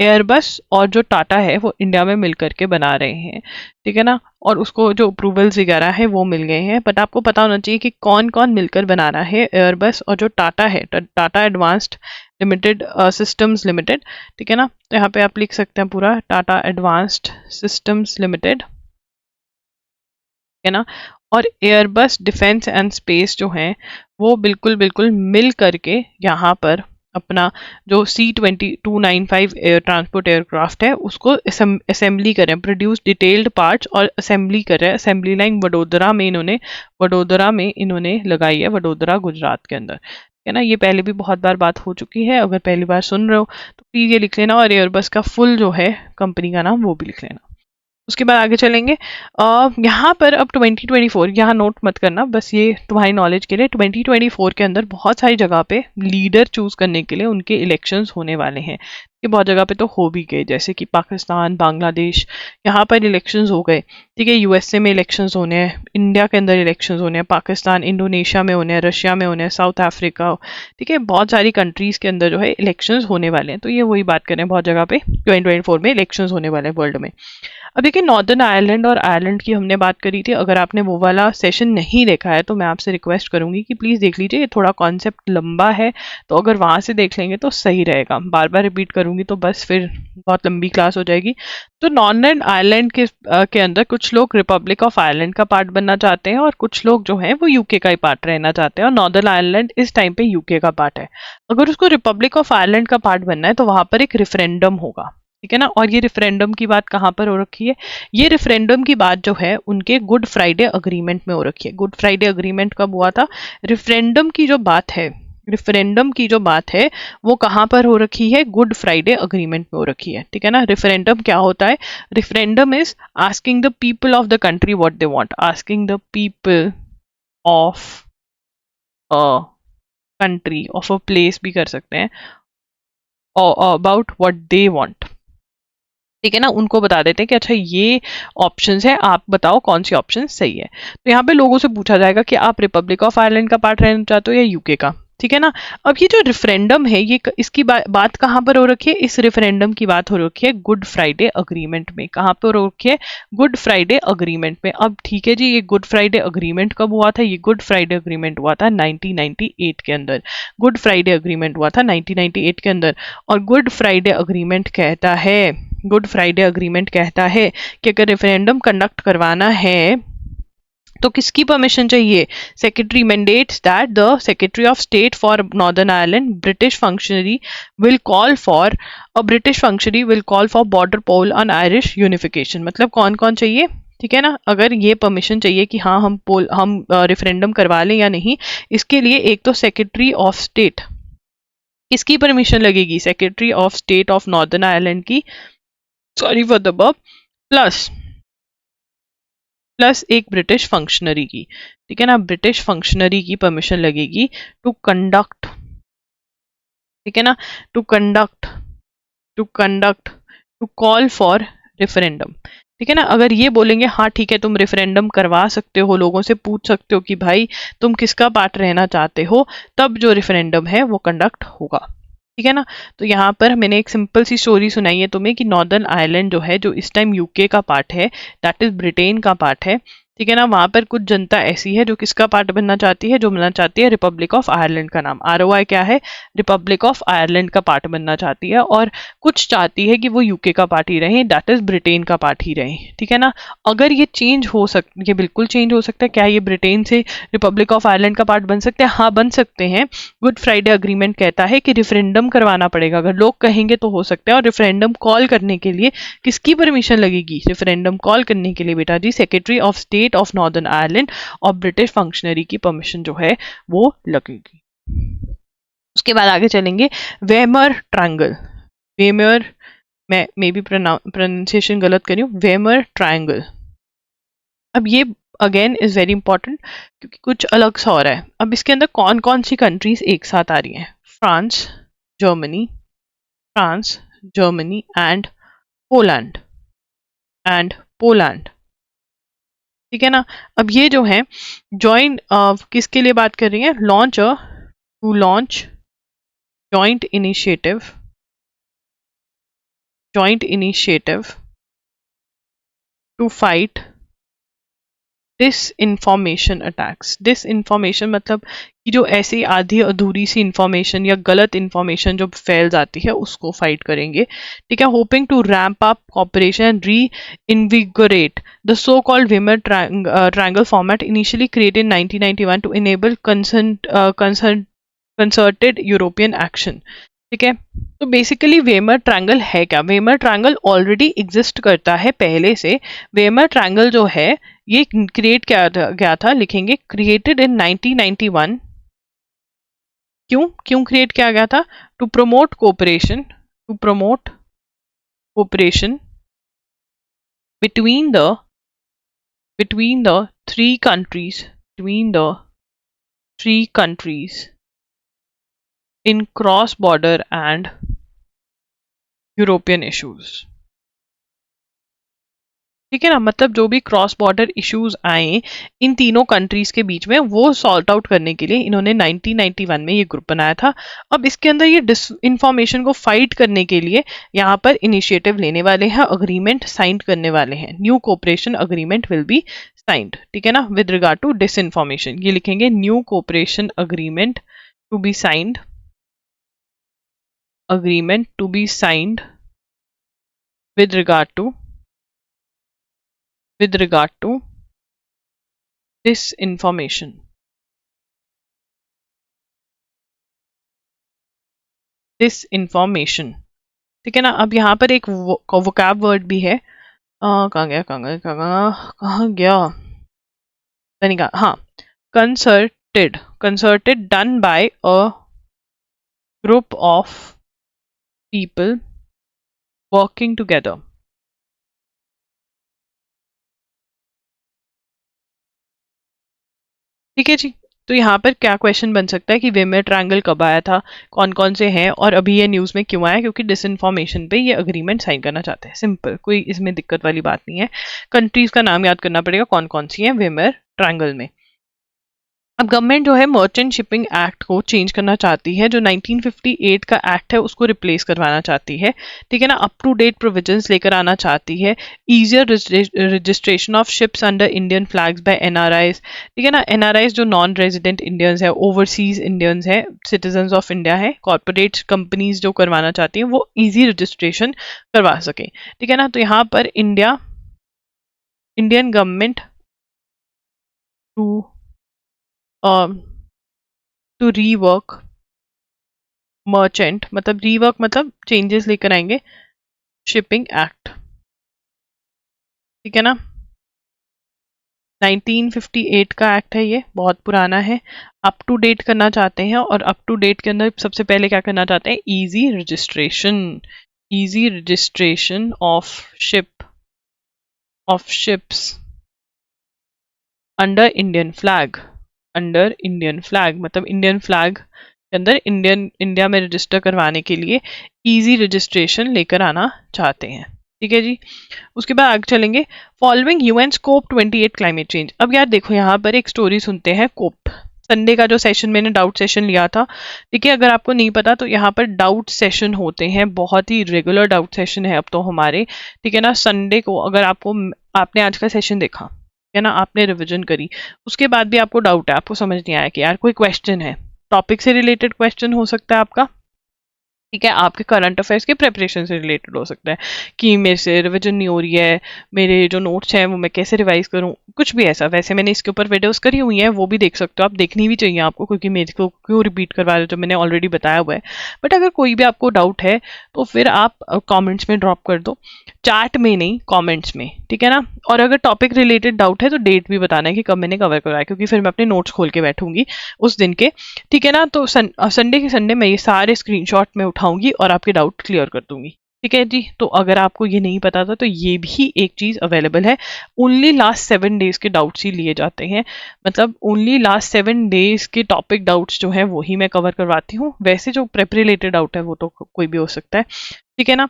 एयरबस और जो टाटा है वो इंडिया में मिल करके बना रहे हैं. ठीक है ना. और उसको जो अप्रूवल्स वगैरह है वो मिल गए हैं. बट आपको पता होना चाहिए कि कौन कौन मिलकर बना रहा है. एयरबस और जो टाटा है, Tata advanced limited systems limited. ठीक है ना. तो यहाँ पे आप लिख सकते हैं पूरा टाटा एडवांस्ड सिस्टम्स लिमिटेड. है ना. और एयरबस डिफेंस एंड स्पेस जो है वो बिल्कुल बिल्कुल मिल करके यहाँ पर अपना जो C295 एयर ट्रांसपोर्ट एयरक्राफ्ट है उसको असेंबली करें, प्रोड्यूस डिटेल्ड पार्ट्स और असेंबली करें. असेंबली लाइन वडोदरा में इन्होंने लगाई है, वडोदरा गुजरात के अंदर. है ना. ये पहले भी बहुत बार बात हो चुकी है, अगर पहली बार सुन रहे हो तो प्लीज ये लिख लेना. और एयरबस का फुल जो है कंपनी का नाम वो भी लिख लेना. उसके बाद आगे चलेंगे. यहाँ पर अब 2024, यहाँ नोट मत करना, बस ये तुम्हारी नॉलेज के लिए. 2024 के अंदर बहुत सारी जगह पे लीडर चूज करने के लिए उनके इलेक्शंस होने वाले हैं. ये बहुत जगह पे तो हो भी गए, जैसे कि पाकिस्तान, बांग्लादेश, यहाँ पर इलेक्शंस हो गए. ठीक है. USA में इलेक्शंस होने हैं, इंडिया के अंदर इलेक्शंस होने हैं, पाकिस्तान, इंडोनेशिया में होने हैं, रशिया में होने हैं, साउथ अफ्रीका. ठीक है. बहुत सारी कंट्रीज के अंदर जो है इलेक्शंस होने वाले हैं. तो ये वही बात करें, बहुत जगह पे 2024 में इलेक्शंस होने वाले हैं वर्ल्ड में. अब देखिए नॉर्दर्न आयरलैंड और आयरलैंड की हमने बात करी थी. अगर आपने वो वाला सेशन नहीं देखा है तो मैं आपसे रिक्वेस्ट करूंगी कि प्लीज़ देख लीजिए. ये थोड़ा कॉन्सेप्ट लंबा है, तो अगर वहाँ से देख लेंगे तो सही रहेगा. बार बार रिपीट करूंगी तो बस फिर बहुत लंबी क्लास हो जाएगी. तो नॉर्दर्न आयरलैंड के अंदर कुछ लोग रिपब्लिक ऑफ आयरलैंड का पार्ट बनना चाहते हैं और कुछ लोग जो हैं वो यूके का ही पार्ट रहना चाहते हैं. और नॉर्दर्न आयरलैंड इस टाइम पे यूके का पार्ट है. अगर उसको रिपब्लिक ऑफ आयरलैंड का पार्ट बनना है तो वहां पर एक रेफरेंडम होगा. ठीक है ना. और ये रेफरेंडम की बात कहाँ पर हो रखी है, ये रेफरेंडम की बात जो है उनके गुड फ्राइडे अग्रीमेंट में हो रखी है. गुड फ्राइडे अग्रीमेंट कब हुआ था, रेफरेंडम की जो बात है वो कहाँ पर हो रखी है, गुड फ्राइडे अग्रीमेंट में हो रखी है. ठीक है ना. रेफरेंडम क्या होता है, referendum is asking the people of the country what they want, asking the people of a country, of a place भी कर सकते हैं, अबाउट व्हाट दे वांट. ठीक है ना. उनको बता देते हैं कि अच्छा ये ऑप्शंस है, आप बताओ कौन सी ऑप्शन सही है. तो यहाँ पे लोगों से पूछा जाएगा कि आप रिपब्लिक ऑफ आयरलैंड का पार्ट रहना चाहते हो या यूके का. ठीक है ना. अब ये जो रेफरेंडम है ये इसकी बात कहाँ पर हो रखी है, इस रेफरेंडम की बात हो रखी है गुड फ्राइडे अग्रीमेंट में. कहाँ पर हो रखी है, गुड फ्राइडे अग्रीमेंट में. अब ठीक है जी, ये गुड फ्राइडे अग्रीमेंट कब हुआ था, ये गुड फ्राइडे अग्रीमेंट हुआ था 1998 के अंदर. गुड फ्राइडे अग्रीमेंट हुआ था 1998 के अंदर. और गुड फ्राइडे अग्रीमेंट कहता है कि अगर रेफरेंडम कंडक्ट करवाना है तो किसकी परमिशन चाहिए, secretary mandates that the secretary of state for Northern Ireland British functionary will call for border poll on Irish unification. मतलब कौन कौन चाहिए, ठीक है ना। अगर ये परमिशन चाहिए कि हाँ हम रेफरेंडम करवा लें या नहीं, इसके लिए एक तो सेक्रेटरी ऑफ स्टेट, किसकी परमिशन लगेगी, secretary of state of Northern Ireland की, sorry for the verb, plus एक ब्रिटिश फंक्शनरी की। ठीक है ना, ब्रिटिश फंक्शनरी की परमिशन लगेगी टू कंडक्ट, ठीक है ना, to conduct to call for referendum. ठीक है ना, अगर ये बोलेंगे हाँ ठीक है तुम रेफरेंडम करवा सकते हो, लोगों से पूछ सकते हो कि भाई तुम किसका पार्ट रहना चाहते हो, तब जो रेफरेंडम है वो कंडक्ट होगा। ठीक है ना। तो यहाँ पर मैंने एक सिंपल सी स्टोरी सुनाई है तुम्हें कि नॉर्दर्न आयरलैंड जो है, जो इस टाइम यूके का पार्ट है, दैट इज ब्रिटेन का पार्ट है। ठीक है ना, वहां पर कुछ जनता ऐसी है जो किसका पार्ट बनना चाहती है, जो बनना चाहती है रिपब्लिक ऑफ आयरलैंड का नाम, ROI क्या है, रिपब्लिक ऑफ आयरलैंड का पार्ट बनना चाहती है, और कुछ चाहती है कि वो यूके का पार्ट ही रहे, दैट इज ब्रिटेन का पार्ट ही रहे। ठीक है ना। अगर ये चेंज हो सकता, ये बिल्कुल चेंज हो सकता है, क्या ये ब्रिटेन से रिपब्लिक ऑफ आयरलैंड का पार्ट बन सकते हैं, हाँ बन सकते हैं। गुड फ्राइडे अग्रीमेंट कहता है कि रेफरेंडम करवाना पड़ेगा, अगर लोग कहेंगे तो हो सकता है। और रेफरेंडम कॉल करने के लिए किसकी परमिशन लगेगी, रेफरेंडम कॉल करने के लिए बेटा जी secretary of state of Northern Ireland और ब्रिटिश फंक्शनरी की परमिशन जो है वो लगेगी। उसके बाद आगे चलेंगे, वेमर ट्रायंगल, वेमर, मैं मे बी प्रोनाउंसिएशन गलत करी हूँ, वेमर ट्रायंगल। अब ये अगेन इज वेरी इंपॉर्टेंट क्योंकि कुछ अलग सा हो रहा है। अब इसके अंदर कौन कौन सी कंट्रीज एक साथ आ रही हैं, फ्रांस, जर्मनी, एंड पोलैंड, ठीक है ना। अब ये जो है ज्वाइन किसके लिए बात कर रही है, to launch joint initiative to fight disinformation attacks. Disinformation मतलब कि जो ऐसी आधी अधूरी सी इंफॉर्मेशन या गलत इंफॉर्मेशन जो फैल जाती है उसको फाइट करेंगे। ठीक है, hoping to ramp up cooperation and reinvigorate the so called Weimar triangle format initially created in 1991 to enable concerted European action. ठीक है, तो बेसिकली वेमर ट्रायंगल है क्या, वेमर ट्रायंगल ऑलरेडी एग्जिस्ट करता है पहले से। वेमर ट्रायंगल जो है ये क्रिएट गया था, लिखेंगे क्रिएटेड इन 1991। क्यों क्रिएट किया गया था, to promote cooperation between the three countries in cross border and European issues. ठीक है ना, मतलब जो भी क्रॉस बॉर्डर इश्यूज आए इन तीनों कंट्रीज के बीच में वो सॉल्ट आउट करने के लिए इन्होंने 1991 में ये ग्रुप बनाया था। अब इसके अंदर ये डिसइंफॉर्मेशन को फाइट करने के लिए यहाँ पर इनिशिएटिव लेने वाले हैं, अग्रीमेंट साइन करने वाले हैं, new cooperation agreement will be signed. ठीक है ना, विद रिगार्ड टू डिसइंफॉर्मेशन ये लिखेंगे new cooperation agreement to be signed, with regard to disinformation। ठीक है ना। अब यहाँ पर एक वोकैब वर्ड भी है, कहाँ गया तनिका, हाँ, concerted done by a group of people working together. ठीक है जी, तो यहाँ पर क्या क्वेश्चन बन सकता है कि वेमर ट्रायंगल कब आया था, कौन कौन से हैं, और अभी ये न्यूज़ में क्यों आया, क्योंकि डिसइंफॉर्मेशन पे ये अग्रीमेंट साइन करना चाहते हैं। सिंपल, कोई इसमें दिक्कत वाली बात नहीं है। कंट्रीज का नाम याद करना पड़ेगा कौन कौन सी हैं वेमर ट्रायंगल में। अब गवर्नमेंट जो है मर्चेंट शिपिंग एक्ट को चेंज करना चाहती है, जो 1958 का एक्ट है उसको रिप्लेस करवाना चाहती है। ठीक है ना, अप टू डेट प्रोविजंस लेकर आना चाहती है, easier registration of ships under Indian flags by NRIs। ठीक है ना, NRIs जो नॉन रेजिडेंट इंडियंस है, ओवरसीज इंडियंस है, सिटीजन ऑफ इंडिया है, कॉर्पोरेट कंपनीज जो करवाना चाहती हैं वो ईजी रजिस्ट्रेशन करवा सके। ठीक है ना, तो यहाँ पर Indian government to rework merchant, मतलब रीवर्क मतलब चेंजेस लेकर आएंगे शिपिंग एक्ट। ठीक है ना, 1958 का एक्ट है, ये बहुत पुराना है। अप टू डेट करना चाहते हैं, और अप टू डेट के अंदर सबसे पहले क्या करना चाहते हैं, easy registration of ships under Indian flag. मतलब इंडियन फ्लैग के अंदर इंडिया में रजिस्टर करवाने के लिए इजी रजिस्ट्रेशन लेकर आना चाहते हैं। ठीक है जी। उसके बाद आगे चलेंगे, following UN scope 28 climate change. अब यार देखो, यहाँ पर एक स्टोरी सुनते हैं। कोप संडे का जो सेशन मैंने डाउट सेशन लिया था, ठीक है, अगर आपको नहीं पता तो यहाँ पर डाउट सेशन होते हैं, बहुत ही रेगुलर डाउट सेशन है अब तो हमारे, ठीक है ना। संडे को अगर आपने आज का सेशन देखा, है ना, आपने रिवीजन करी, उसके बाद भी आपको डाउट है, आपको समझ नहीं आया कि यार कोई क्वेश्चन है, टॉपिक से रिलेटेड क्वेश्चन हो सकता है आपका, ठीक है, आपके करंट अफेयर्स के प्रिपरेशन से रिलेटेड हो सकता है कि मेरे से रिवीजन नहीं हो रही है, मेरे जो नोट्स हैं वो मैं कैसे रिवाइज करूं, कुछ भी ऐसा। वैसे मैंने इसके ऊपर वीडियोस करी हुई हैं, वो भी देख सकते हो आप, देखनी भी चाहिए आपको, क्योंकि मेरे को क्यों रिपीट करवा रहे हो जो मैंने ऑलरेडी बताया हुआ है। बट अगर कोई भी आपको डाउट है तो फिर आप कॉमेंट्स में ड्रॉप कर दो, चैट में नहीं, कॉमेंट्स में, ठीक है ना। और अगर टॉपिक रिलेटेड डाउट है तो डेट भी बताना है कि कब मैंने कवर करवाया, क्योंकि फिर मैं अपने नोट्स खोल के बैठूंगी उस दिन के, ठीक है ना। तो संडे के संडे मैं ये सारे स्क्रीनशॉट में उठाऊंगी और आपके डाउट क्लियर कर दूंगी, ठीक है जी। तो अगर आपको ये नहीं पता था तो ये भी एक चीज अवेलेबल है, ओनली लास्ट 7 डेज के डाउट्स ही लिए जाते हैं, मतलब ओनली लास्ट 7 डेज के टॉपिक डाउट्स जो है वही मैं कवर करवाती हूँ। वैसे जो प्रेप रिलेटेड डाउट है वो तो कोई भी हो सकता है, ठीक है ना।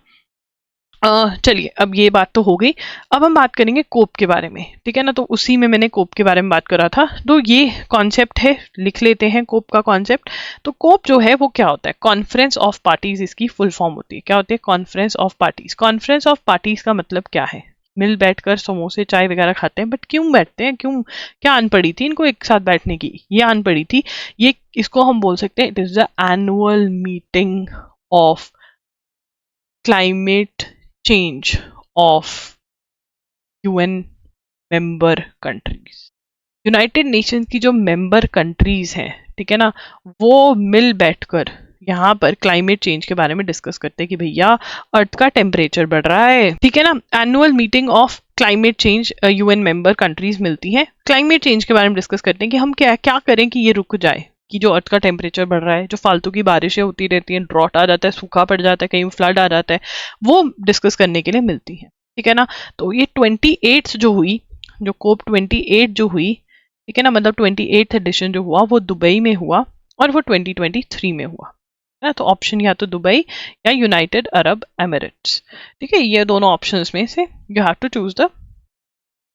चलिए, अब ये बात तो हो गई, अब हम बात करेंगे कोप के बारे में, ठीक है ना। तो उसी में मैंने कोप के बारे में बात करा था, तो ये कॉन्सेप्ट है, लिख लेते हैं कोप का कॉन्सेप्ट। तो कोप जो है वो क्या होता है, कॉन्फ्रेंस ऑफ पार्टीज इसकी फुल फॉर्म होती है। क्या होती है, conference of parties. Conference of parties का मतलब क्या है, मिल बैठकर समोसे चाय वगैरह खाते हैं, बट क्यों बैठते हैं, क्यों, क्या आन पड़ी थी इनको एक साथ बैठने की, ये आन पड़ी थी, ये इसको हम बोल सकते हैं it is the annual meeting of climate change of UN member countries. United Nations की जो मेंबर कंट्रीज हैं, ठीक है ना, वो मिल बैठकर यहाँ पर क्लाइमेट चेंज के बारे में डिस्कस करते हैं कि भैया अर्थ का टेम्परेचर बढ़ रहा है, ठीक है ना। Annual meeting of climate change UN member countries मिलती हैं, क्लाइमेट चेंज के बारे में डिस्कस करते हैं कि हम क्या क्या करें कि ये रुक जाए, कि जो अर्थ का टेम्परेचर बढ़ रहा है, जो फालतू की बारिशें होती रहती हैं, ड्रॉट आ जाता है, सूखा पड़ जाता है, कहीं फ्लड आ जाता है, वो डिस्कस करने के लिए मिलती है, ठीक है ना। तो ये 28 जो हुई, जो कोप 28 जो हुई, ठीक है ना, मतलब 28th एडिशन जो हुआ वो दुबई में हुआ, और वो 2023 में हुआ, है ना। तो ऑप्शन या तो दुबई या यूनाइटेड अरब एमिरेट्स, ठीक है, ये दोनों ऑप्शंस में से you have to choose the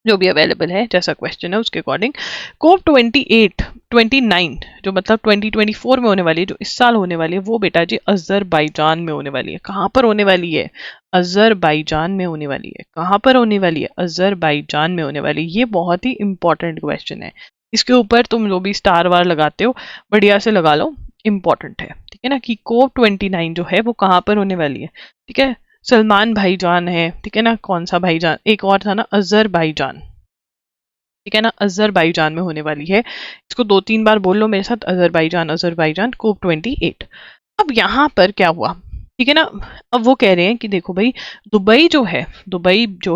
जो भी अवेलेबल है, जैसा क्वेश्चन है उसके अकॉर्डिंग। कोप 29 जो मतलब 2024 में होने वाली है, जो इस साल होने वाली है, वो बेटा जी अजरबैजान में होने वाली है। कहाँ पर होने वाली है, अजरबैजान में होने वाली है। कहाँ पर होने वाली है, अजरबैजान में होने वाली है। ये बहुत ही इंपॉर्टेंट क्वेश्चन है, इसके ऊपर तुम जो भी स्टार वार लगाते हो बढ़िया से लगा लो, इंपॉर्टेंट है, ठीक है ना, कि कोप 29 जो है वो कहाँ पर होने वाली है, ठीक है। सलमान भाईजान है, ठीक है ना, कौन सा भाईजान, एक और था ना अजरबैजान, ठीक है ना, अजरबैजान में होने वाली है। इसको 2-3 बार बोल लो मेरे साथ, अजरबैजान अजरबैजान, कोप 28। अब यहाँ पर क्या हुआ, ठीक है ना, अब वो कह रहे हैं कि देखो भाई, दुबई जो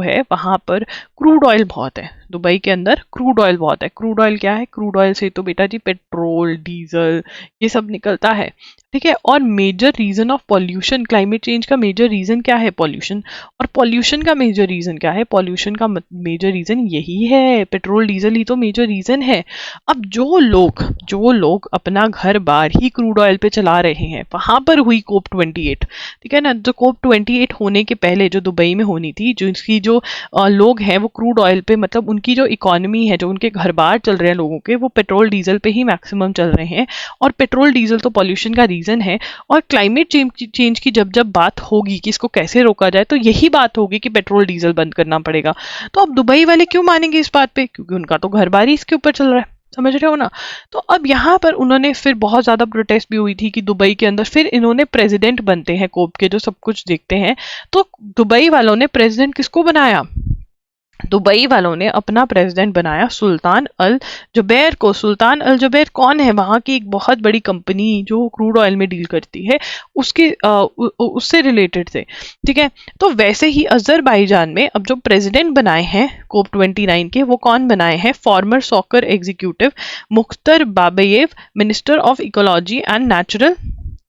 है वहां पर क्रूड ऑयल बहुत है, दुबई के अंदर क्रूड ऑयल बहुत है। क्रूड ऑयल क्या है, क्रूड ऑयल से तो बेटा जी पेट्रोल डीजल ये सब निकलता है, ठीक है। और major reason of pollution, climate change का मेजर रीजन क्या है, पॉल्यूशन। और पॉल्यूशन का मेजर रीजन क्या है, पॉल्यूशन का मेजर रीजन यही है, पेट्रोल डीजल ही तो मेजर रीजन है। अब जो लोग अपना घर बार ही क्रूड ऑयल पे चला रहे हैं, वहां पर हुई कोप 28, ठीक है ना। जो कोप 28 होने के पहले जो दुबई में होनी थी, जो इसकी जो लोग हैं वो क्रूड ऑयल पे, मतलब उनकी जो इकोनॉमी है, जो उनके घर बार चल रहे हैं लोगों के, वो पेट्रोल डीजल पे ही मैक्सिमम चल रहे हैं। और पेट्रोल डीजल तो पॉल्यूशन का रीजन है। और क्लाइमेट चेंज की जब जब बात होगी कि इसको कैसे रोका जाए, तो यही बात होगी कि पेट्रोल डीजल बंद करना पड़ेगा। तो अब दुबई वाले क्यों मानेंगे इस बात पे, क्योंकि उनका तो घर बार ही इसके ऊपर चल रहा है, समझ रहे हो ना। तो अब यहाँ पर उन्होंने फिर बहुत ज्यादा प्रोटेस्ट भी हुई थी कि दुबई के अंदर, फिर इन्होंने प्रेसिडेंट बनते हैं कोप के जो सब कुछ देखते हैं, तो दुबई वालों ने प्रेसिडेंट किसको बनाया, दुबई वालों ने अपना प्रेसिडेंट बनाया सुल्तान अल जुबैर को। सुल्तान अल जुबैर कौन है? वहां की एक बहुत बड़ी कंपनी जो क्रूड ऑयल में डील करती है, उसके उससे रिलेटेड थे। ठीक है, तो वैसे ही अजरबैजान में अब जो प्रेसिडेंट बनाए हैं COP29 के, वो कौन बनाए हैं? Former soccer executive Mukhtar Babayev, minister of ecology and natural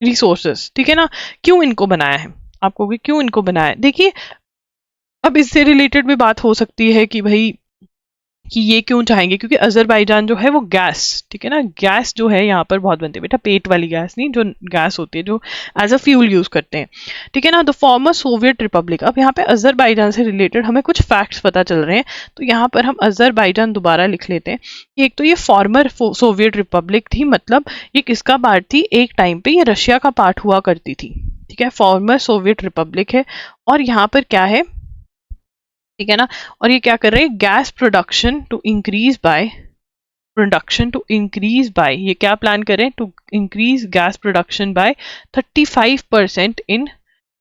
resources. ठीक है ना, क्यों इनको बनाया है? आपको भी क्यों इनको बनाया है? देखिए, अब इससे रिलेटेड भी बात हो सकती है कि भाई कि ये क्यों चाहेंगे, क्योंकि अजरबैजान जो है वो गैस, ठीक है ना, गैस जो है यहाँ पर बहुत बनती है बेटा, पेट वाली गैस नहीं, जो गैस होती है जो एज अ फ्यूल यूज करते हैं। ठीक है ना, द फॉर्मर सोवियत रिपब्लिक। अब यहाँ पे अजरबैजान से रिलेटेड हमें कुछ फैक्ट्स पता चल रहे हैं, तो यहाँ पर हम अजरबैजान दोबारा लिख लेते हैं कि एक तो ये फॉर्मर सोवियत रिपब्लिक थी, मतलब ये किसका पार्ट थी? एक टाइम पे ये रशिया का पार्ट हुआ करती थी। ठीक है, फॉर्मर सोवियत रिपब्लिक है। और यहाँ पर क्या है? ठीक है ना, और ये क्या कर रहे हैं? Gas production to increase by ये क्या प्लान करें? To increase gas production by 35% in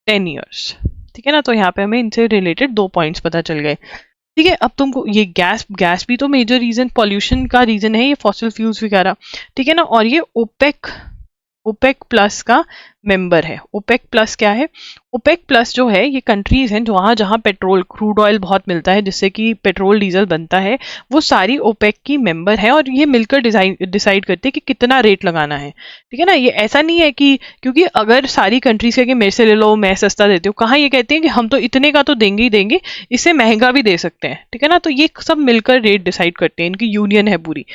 10 years. ठीक है ना, तो यहाँ पे हमें इनसे रिलेटेड 2 पॉइंट्स पता चल गए। ठीक है, अब तुमको ये गैस भी तो मेजर रीजन, पॉल्यूशन का रीजन है ये, फॉसिल फ्यूल्स वगैरह। ठीक है ना, और ये ओपेक प्लस का मेंबर है। ओपेक प्लस क्या है? ओपेक प्लस जो है ये कंट्रीज हैं जो वहाँ जहाँ पेट्रोल क्रूड ऑयल बहुत मिलता है, जिससे कि पेट्रोल डीजल बनता है, वो सारी ओपेक की मेंबर है, और ये मिलकर डिसाइड करते हैं कि कितना रेट लगाना है। ठीक है ना, ये ऐसा नहीं है कि क्योंकि अगर सारी कंट्रीज कहेंगे मेरे से ले लो मैं सस्ता देती हूँ, कहाँ ये कहते हैं कि हम तो इतने का तो देंगे ही देंगे, इससे महंगा भी दे सकते हैं। ठीक है ना, तो ये सब मिलकर रेट डिसाइड करते हैं, इनकी यूनियन है पूरी।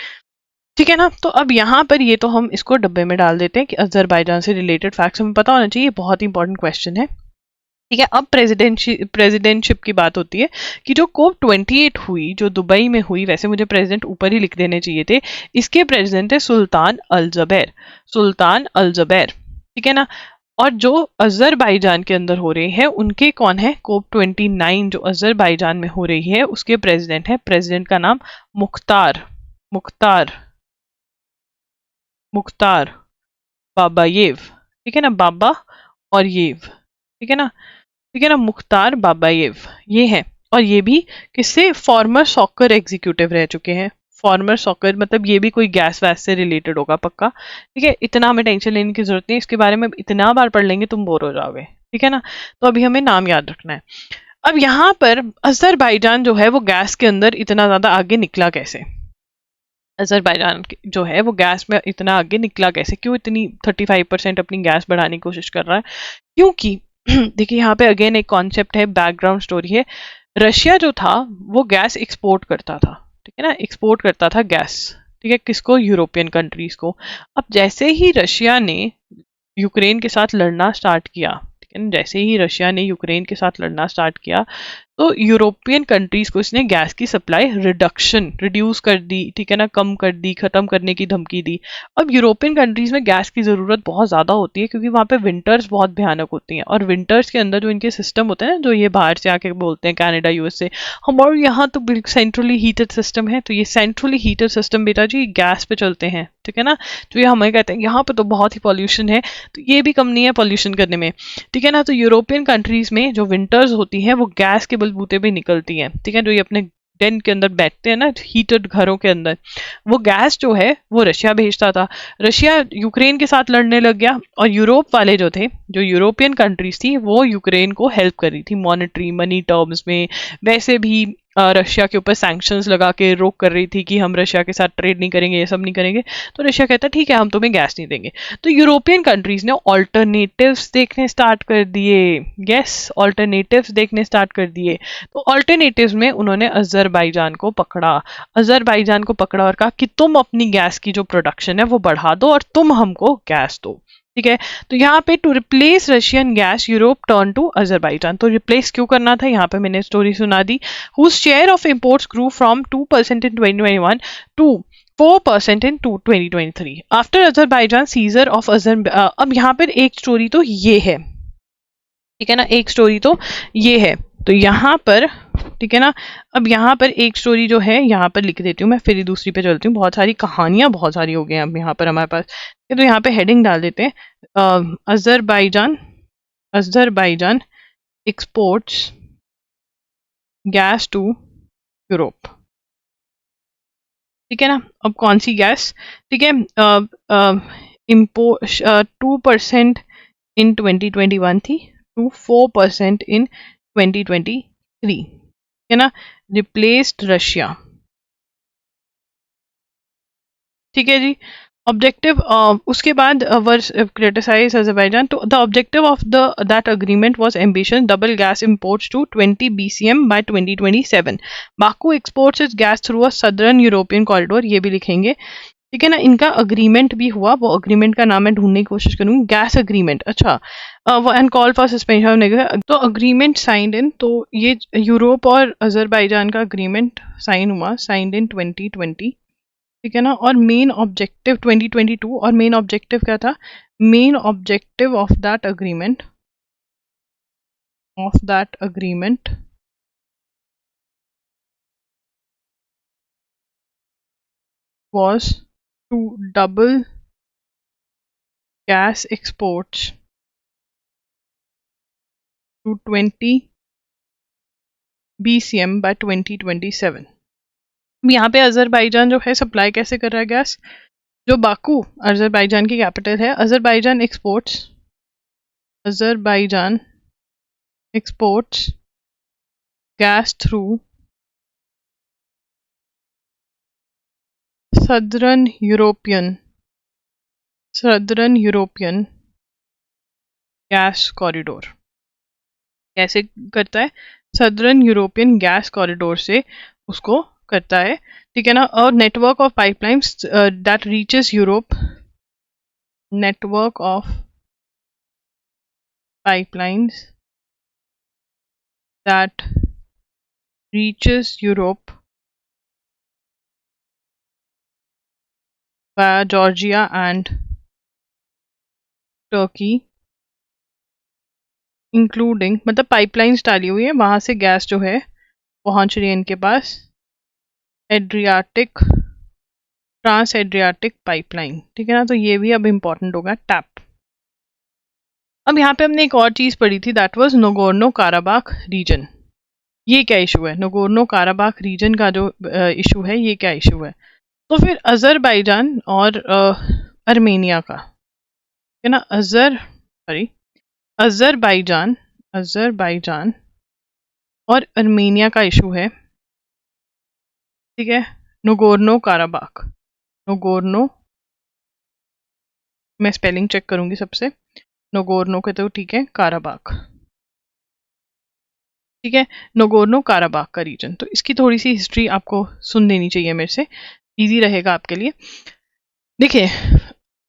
ठीक है ना, तो अब यहाँ पर ये तो हम इसको डब्बे में डाल देते हैं कि अजरबैजान से रिलेटेड फैक्ट्स हमें पता होना चाहिए, बहुत इंपॉर्टेंट क्वेश्चन है। ठीक है, अब प्रेसिडेंटशिप की बात होती है कि जो COP28 हुई, जो दुबई में हुई, वैसे मुझे प्रेसिडेंट ऊपर ही लिख देने चाहिए थे, इसके प्रेसिडेंट है सुल्तान अल जबैर। सुल्तान अल जबैर। ठीक है ना, और जो अजरबैजान के अंदर हो रही है उनके कौन है? COP29 जो अजरबैजान में हो रही है उसके प्रेसिडेंट है, प्रेसिडेंट का नाम मुख्तार मुख्तार मुख्तार बाबायेव। ठीक है ना, बाबा और येव। ठीक है ना, ठीक है ना, मुख्तार बाबायेव ये है। और ये भी किससे? फॉर्मर सॉकर एग्जीक्यूटिव रह चुके हैं। फॉर्मर सॉकर मतलब ये भी कोई गैस वैस से रिलेटेड होगा पक्का। ठीक है, इतना हमें टेंशन लेने की जरूरत नहीं, इसके बारे में इतना बार पढ़ लेंगे तुम बोर हो जाओगे। ठीक है ना, तो अभी हमें नाम याद रखना है। अब यहाँ पर अजरबैजान जो है वो गैस के अंदर इतना ज्यादा आगे निकला कैसे? अजरबैजान जो है वो गैस में इतना आगे निकला कैसे? क्यों इतनी 35% अपनी गैस बढ़ाने की कोशिश कर रहा है? क्योंकि देखिए यहाँ पे अगेन एक कॉन्सेप्ट है, बैकग्राउंड स्टोरी है। रशिया जो था वो गैस एक्सपोर्ट करता था। ठीक है ना, एक्सपोर्ट करता था गैस। ठीक है, किसको? यूरोपियन कंट्रीज को। अब जैसे ही रशिया ने यूक्रेन के साथ लड़ना स्टार्ट किया, ठीक है ना, जैसे ही रशिया ने यूक्रेन के साथ लड़ना स्टार्ट किया, तो यूरोपियन कंट्रीज को इसने गैस की सप्लाई रिड्यूस कर दी। ठीक है ना, कम कर दी, खत्म करने की धमकी दी। अब यूरोपियन कंट्रीज में गैस की जरूरत बहुत ज्यादा होती है, क्योंकि वहां पे विंटर्स बहुत भयानक होती हैं, और विंटर्स के अंदर जो इनके सिस्टम होते हैं ना, जो ये बाहर से आके बोलते हैं कनाडा यूएसए, हमारे यहाँ तो बिल्कुल सेंट्रली हीटेड सिस्टम है, तो ये सेंट्रली हीटेड सिस्टम बेटा जी गैस पे चलते हैं। ठीक है ना, तो ये हमें कहते हैं यहाँ पे तो बहुत ही पॉल्यूशन है, तो ये भी कम नहीं है पॉल्यूशन करने में। ठीक है ना, तो यूरोपियन कंट्रीज में जो विंटर्स होती हैं वो गैस के बलबूते पे निकलती हैं। ठीक है, जो ये अपने डेन के अंदर बैठते हैं ना, हीटेड घरों के अंदर, वो गैस जो है वो रशिया भेजता था। रशिया यूक्रेन के साथ लड़ने लग गया, और यूरोप वाले जो थे, जो यूरोपियन कंट्रीज थी, वो यूक्रेन को हेल्प कर रही थी मॉनेटरी मनी टर्म्स में, वैसे भी रशिया के ऊपर सैंक्शंस लगा के रोक कर रही थी कि हम रशिया के साथ ट्रेड नहीं करेंगे, ये सब नहीं करेंगे। तो रशिया कहता ठीक है हम तुम्हें गैस नहीं देंगे। तो यूरोपियन कंट्रीज ने ऑल्टरनेटिव्स देखने स्टार्ट कर दिए। यस, ऑल्टरनेटिव्स देखने स्टार्ट कर दिए। तो ऑल्टरनेटिव्स में उन्होंने अजरबैजान को पकड़ा। अजरबैजान को पकड़ा और कहा कि तुम अपनी गैस की जो प्रोडक्शन है वो बढ़ा दो और तुम हमको गैस दो। ठीक है, तो यहाँ पे to replace Russian gas Europe turn to Azerbaijan. तो रिप्लेस क्यों करना था, यहाँ पे मैंने स्टोरी सुना दी। Whose share of imports grew from 2% in 2021 to 4% in 2023 after Azerbaijan seizure of अब यहाँ पर एक स्टोरी तो ये है। ठीक है ना, एक स्टोरी तो ये है, तो यहाँ पर ठीक है ना, अब यहाँ पर एक स्टोरी जो है यहाँ पर लिख देती हूँ मैं, फिर दूसरी पे चलती हूँ। बहुत सारी कहानियां बहुत सारी हो गई हैं अब यहाँ पर हमारे पास। तो यहाँ पे हेडिंग डाल देते हैं, Azerbaijan Azerbaijan exports gas to Europe. ठीक है ना। अब कौन सी गैस, ठीक है, इम्पो 2% इन 2021 थी टू 4% इन 2023, है ना, रिप्लेस्ड रशिया। ठीक है जी। ऑब्जेक्टिव उसके बाद वर्स क्रिटिसाइज अजरबैजान, तो the objective of the that agreement was ambition double gas imports to 20 BCM by 2027। Baku exports its gas through a southern European corridor, ये भी लिखेंगे। ठीक है ना। इनका अग्रीमेंट भी हुआ, वो अग्रीमेंट का नाम मैं ढूंढने की कोशिश करूंगी, गैस अग्रीमेंट। अच्छा, वो and call for suspension of negotiation, तो अग्रीमेंट साइंड इन, तो ये यूरोप और अजरबैजान का अग्रीमेंट साइन हुआ, साइंड इन 2020। ठीक है ना। और मेन ऑब्जेक्टिव 2022, और मेन ऑब्जेक्टिव क्या था, main objective of that agreement was to double gas exports to 20 BCM by 2027। यहाँ पे अजरबैजान जो है सप्लाई कैसे कर रहा है गैस, जो बाकू अजरबैजान की कैपिटल है, Azerbaijan exports gas through southern European gas corridor. कैसे करता है, सदर्न यूरोपियन गैस कॉरिडोर से उसको करता है। ठीक है ना। और network of pipelines that reaches Europe, network of pipelines that reaches Europe via Georgia and Turkey, including, मतलब पाइपलाइंस डाली हुई है, वहां से गैस जो है पहुंच रही है इनके पास, एड्रियाटिक, ट्रांस एड्रियाटिक पाइपलाइन। ठीक है ना। तो ये भी अब इंपॉर्टेंट होगा, टैप। अब यहाँ पे हमने एक और चीज पढ़ी थी, that was Nagorno Karabakh reason. ये क्या इशू है, नगोर्नो काराबाख रीजन का जो इशू है, ये क्या इशू है। तो फिर अजरबैजान और अर्मेनिया का, है ना, अजरबैजान अजरबैजान और अर्मेनिया का इशू है। ठीक है। नगोर्नो काराबाख, नगोर्नो, मैं स्पेलिंग चेक करूंगी सबसे, नगोर्नो के तो ठीक है, काराबाख। ठीक है, नगोर्नो काराबाख का रीजन, तो इसकी थोड़ी सी हिस्ट्री आपको सुन लेनी चाहिए मेरे से, इजी रहेगा आपके लिए। देखिए,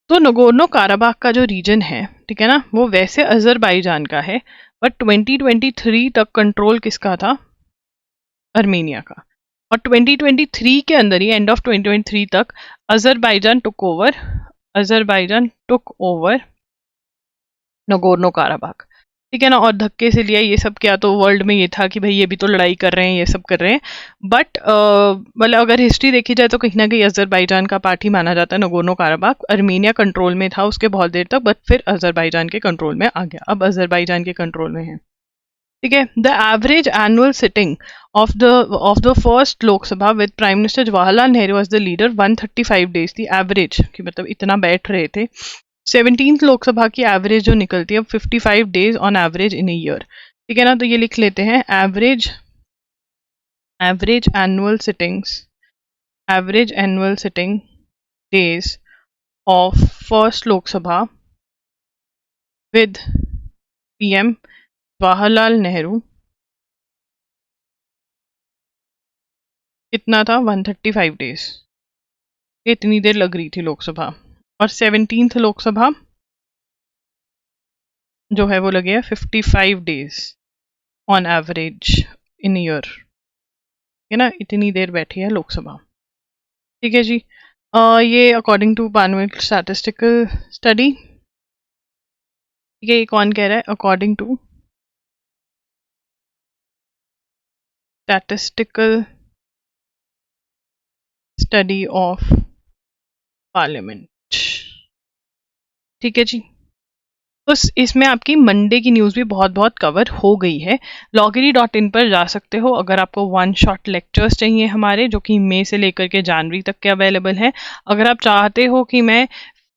तो नगोर्नो काराबाख का जो रीजन है, ठीक है ना, वो वैसे अजरबैजान का है, बट 2023 तक कंट्रोल किसका था, अर्मेनिया का। और 2023 के अंदर ही, एंड ऑफ 2023 तक, Azerbaijan took over Nagorno Karabakh. ठीक है ना। और धक्के से लिया ये सब, क्या तो वर्ल्ड में ये था कि भाई ये भी तो लड़ाई कर रहे हैं, ये सब कर रहे हैं, बट मतलब अगर हिस्ट्री देखी जाए तो कहीं ना कहीं अजरबैजान का पार्ट ही माना जाता है नगोर्नो काराबाख। अर्मेनिया कंट्रोल में था उसके बहुत देर तक, बट फिर अजरबैजान के कंट्रोल में आ गया, अब अजरबैजान के कंट्रोल में है। ठीक है। The average annual sitting of the first Lok Sabha with prime minister Jawaharlal Nehru as the leader 135 days थी एवरेज, कि मतलब इतना बैठ रहे थे। 17th लोकसभा की एवरेज जो निकलती है 55 days on average in a year. ठीक है ना। तो ये लिख लेते हैं, average annual sitting days of first Lok Sabha with PM Jawaharlal Nehru कितना था, 135 डेज। इतनी देर लग रही थी लोकसभा। और 17th लोकसभा जो है वो लगे 55 days on average in year, है ना, इतनी देर बैठी है लोकसभा। ठीक है जी। ये according to Panvel statistical study. ठीक है, ये कौन कह रहा है, according to statistical study of parliament. ठीक है जी। तो इसमें आपकी मंडे की न्यूज़ भी बहुत बहुत कवर हो गई है। loggery.in पर जा सकते हो अगर आपको वन शॉट लेक्चर्स चाहिए हमारे, जो कि मई से लेकर के जनवरी तक के अवेलेबल हैं। अगर आप चाहते हो कि मैं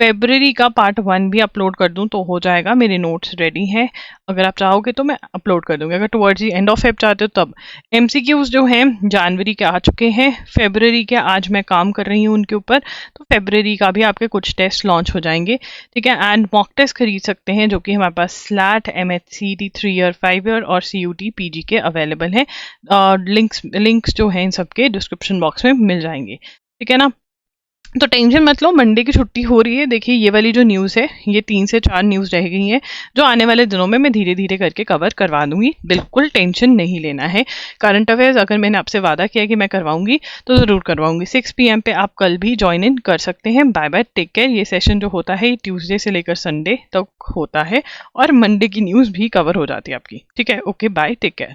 फेब्रवरी का पार्ट 1 भी अपलोड कर दूं तो हो जाएगा, मेरे नोट्स रेडी हैं। अगर आप चाहोगे तो मैं अपलोड कर दूंगी। अगर towards the end of Feb चाहते हो तब। एमसीक्यूज जो हैं जनवरी के आ चुके हैं, फेब्रवरी के आज मैं काम कर रही हूँ उनके ऊपर, तो फेब्रवरी का भी आपके कुछ टेस्ट लॉन्च हो जाएंगे, ठीक है। एंड मॉक टेस्ट खरीद सकते हैं, जो कि हमारे पास स्लैट, MHCT 3 ईयर, 5 ईयर और CUT PG के अवेलेबल हैं। लिंक्स जो हैं इन सबके डिस्क्रिप्शन बॉक्स में मिल जाएंगे, ठीक है ना। तो टेंशन मत लो, मंडे की छुट्टी हो रही है। देखिए ये वाली जो न्यूज़ है, ये 3 से 4 न्यूज़ रह गई हैं, जो आने वाले दिनों में मैं धीरे धीरे करके कवर करवा दूंगी। बिल्कुल टेंशन नहीं लेना है। करंट अफेयर्स अगर मैंने आपसे वादा किया कि मैं करवाऊंगी तो ज़रूर करवाऊंगी। 6 PM पे आप कल भी ज्वाइन इन कर सकते हैं। Bye bye, take care. ये सेशन जो होता है ट्यूसडे से लेकर संडे तक होता है, और मंडे की न्यूज़ भी कवर हो जाती है आपकी, ठीक है। Okay bye, take care.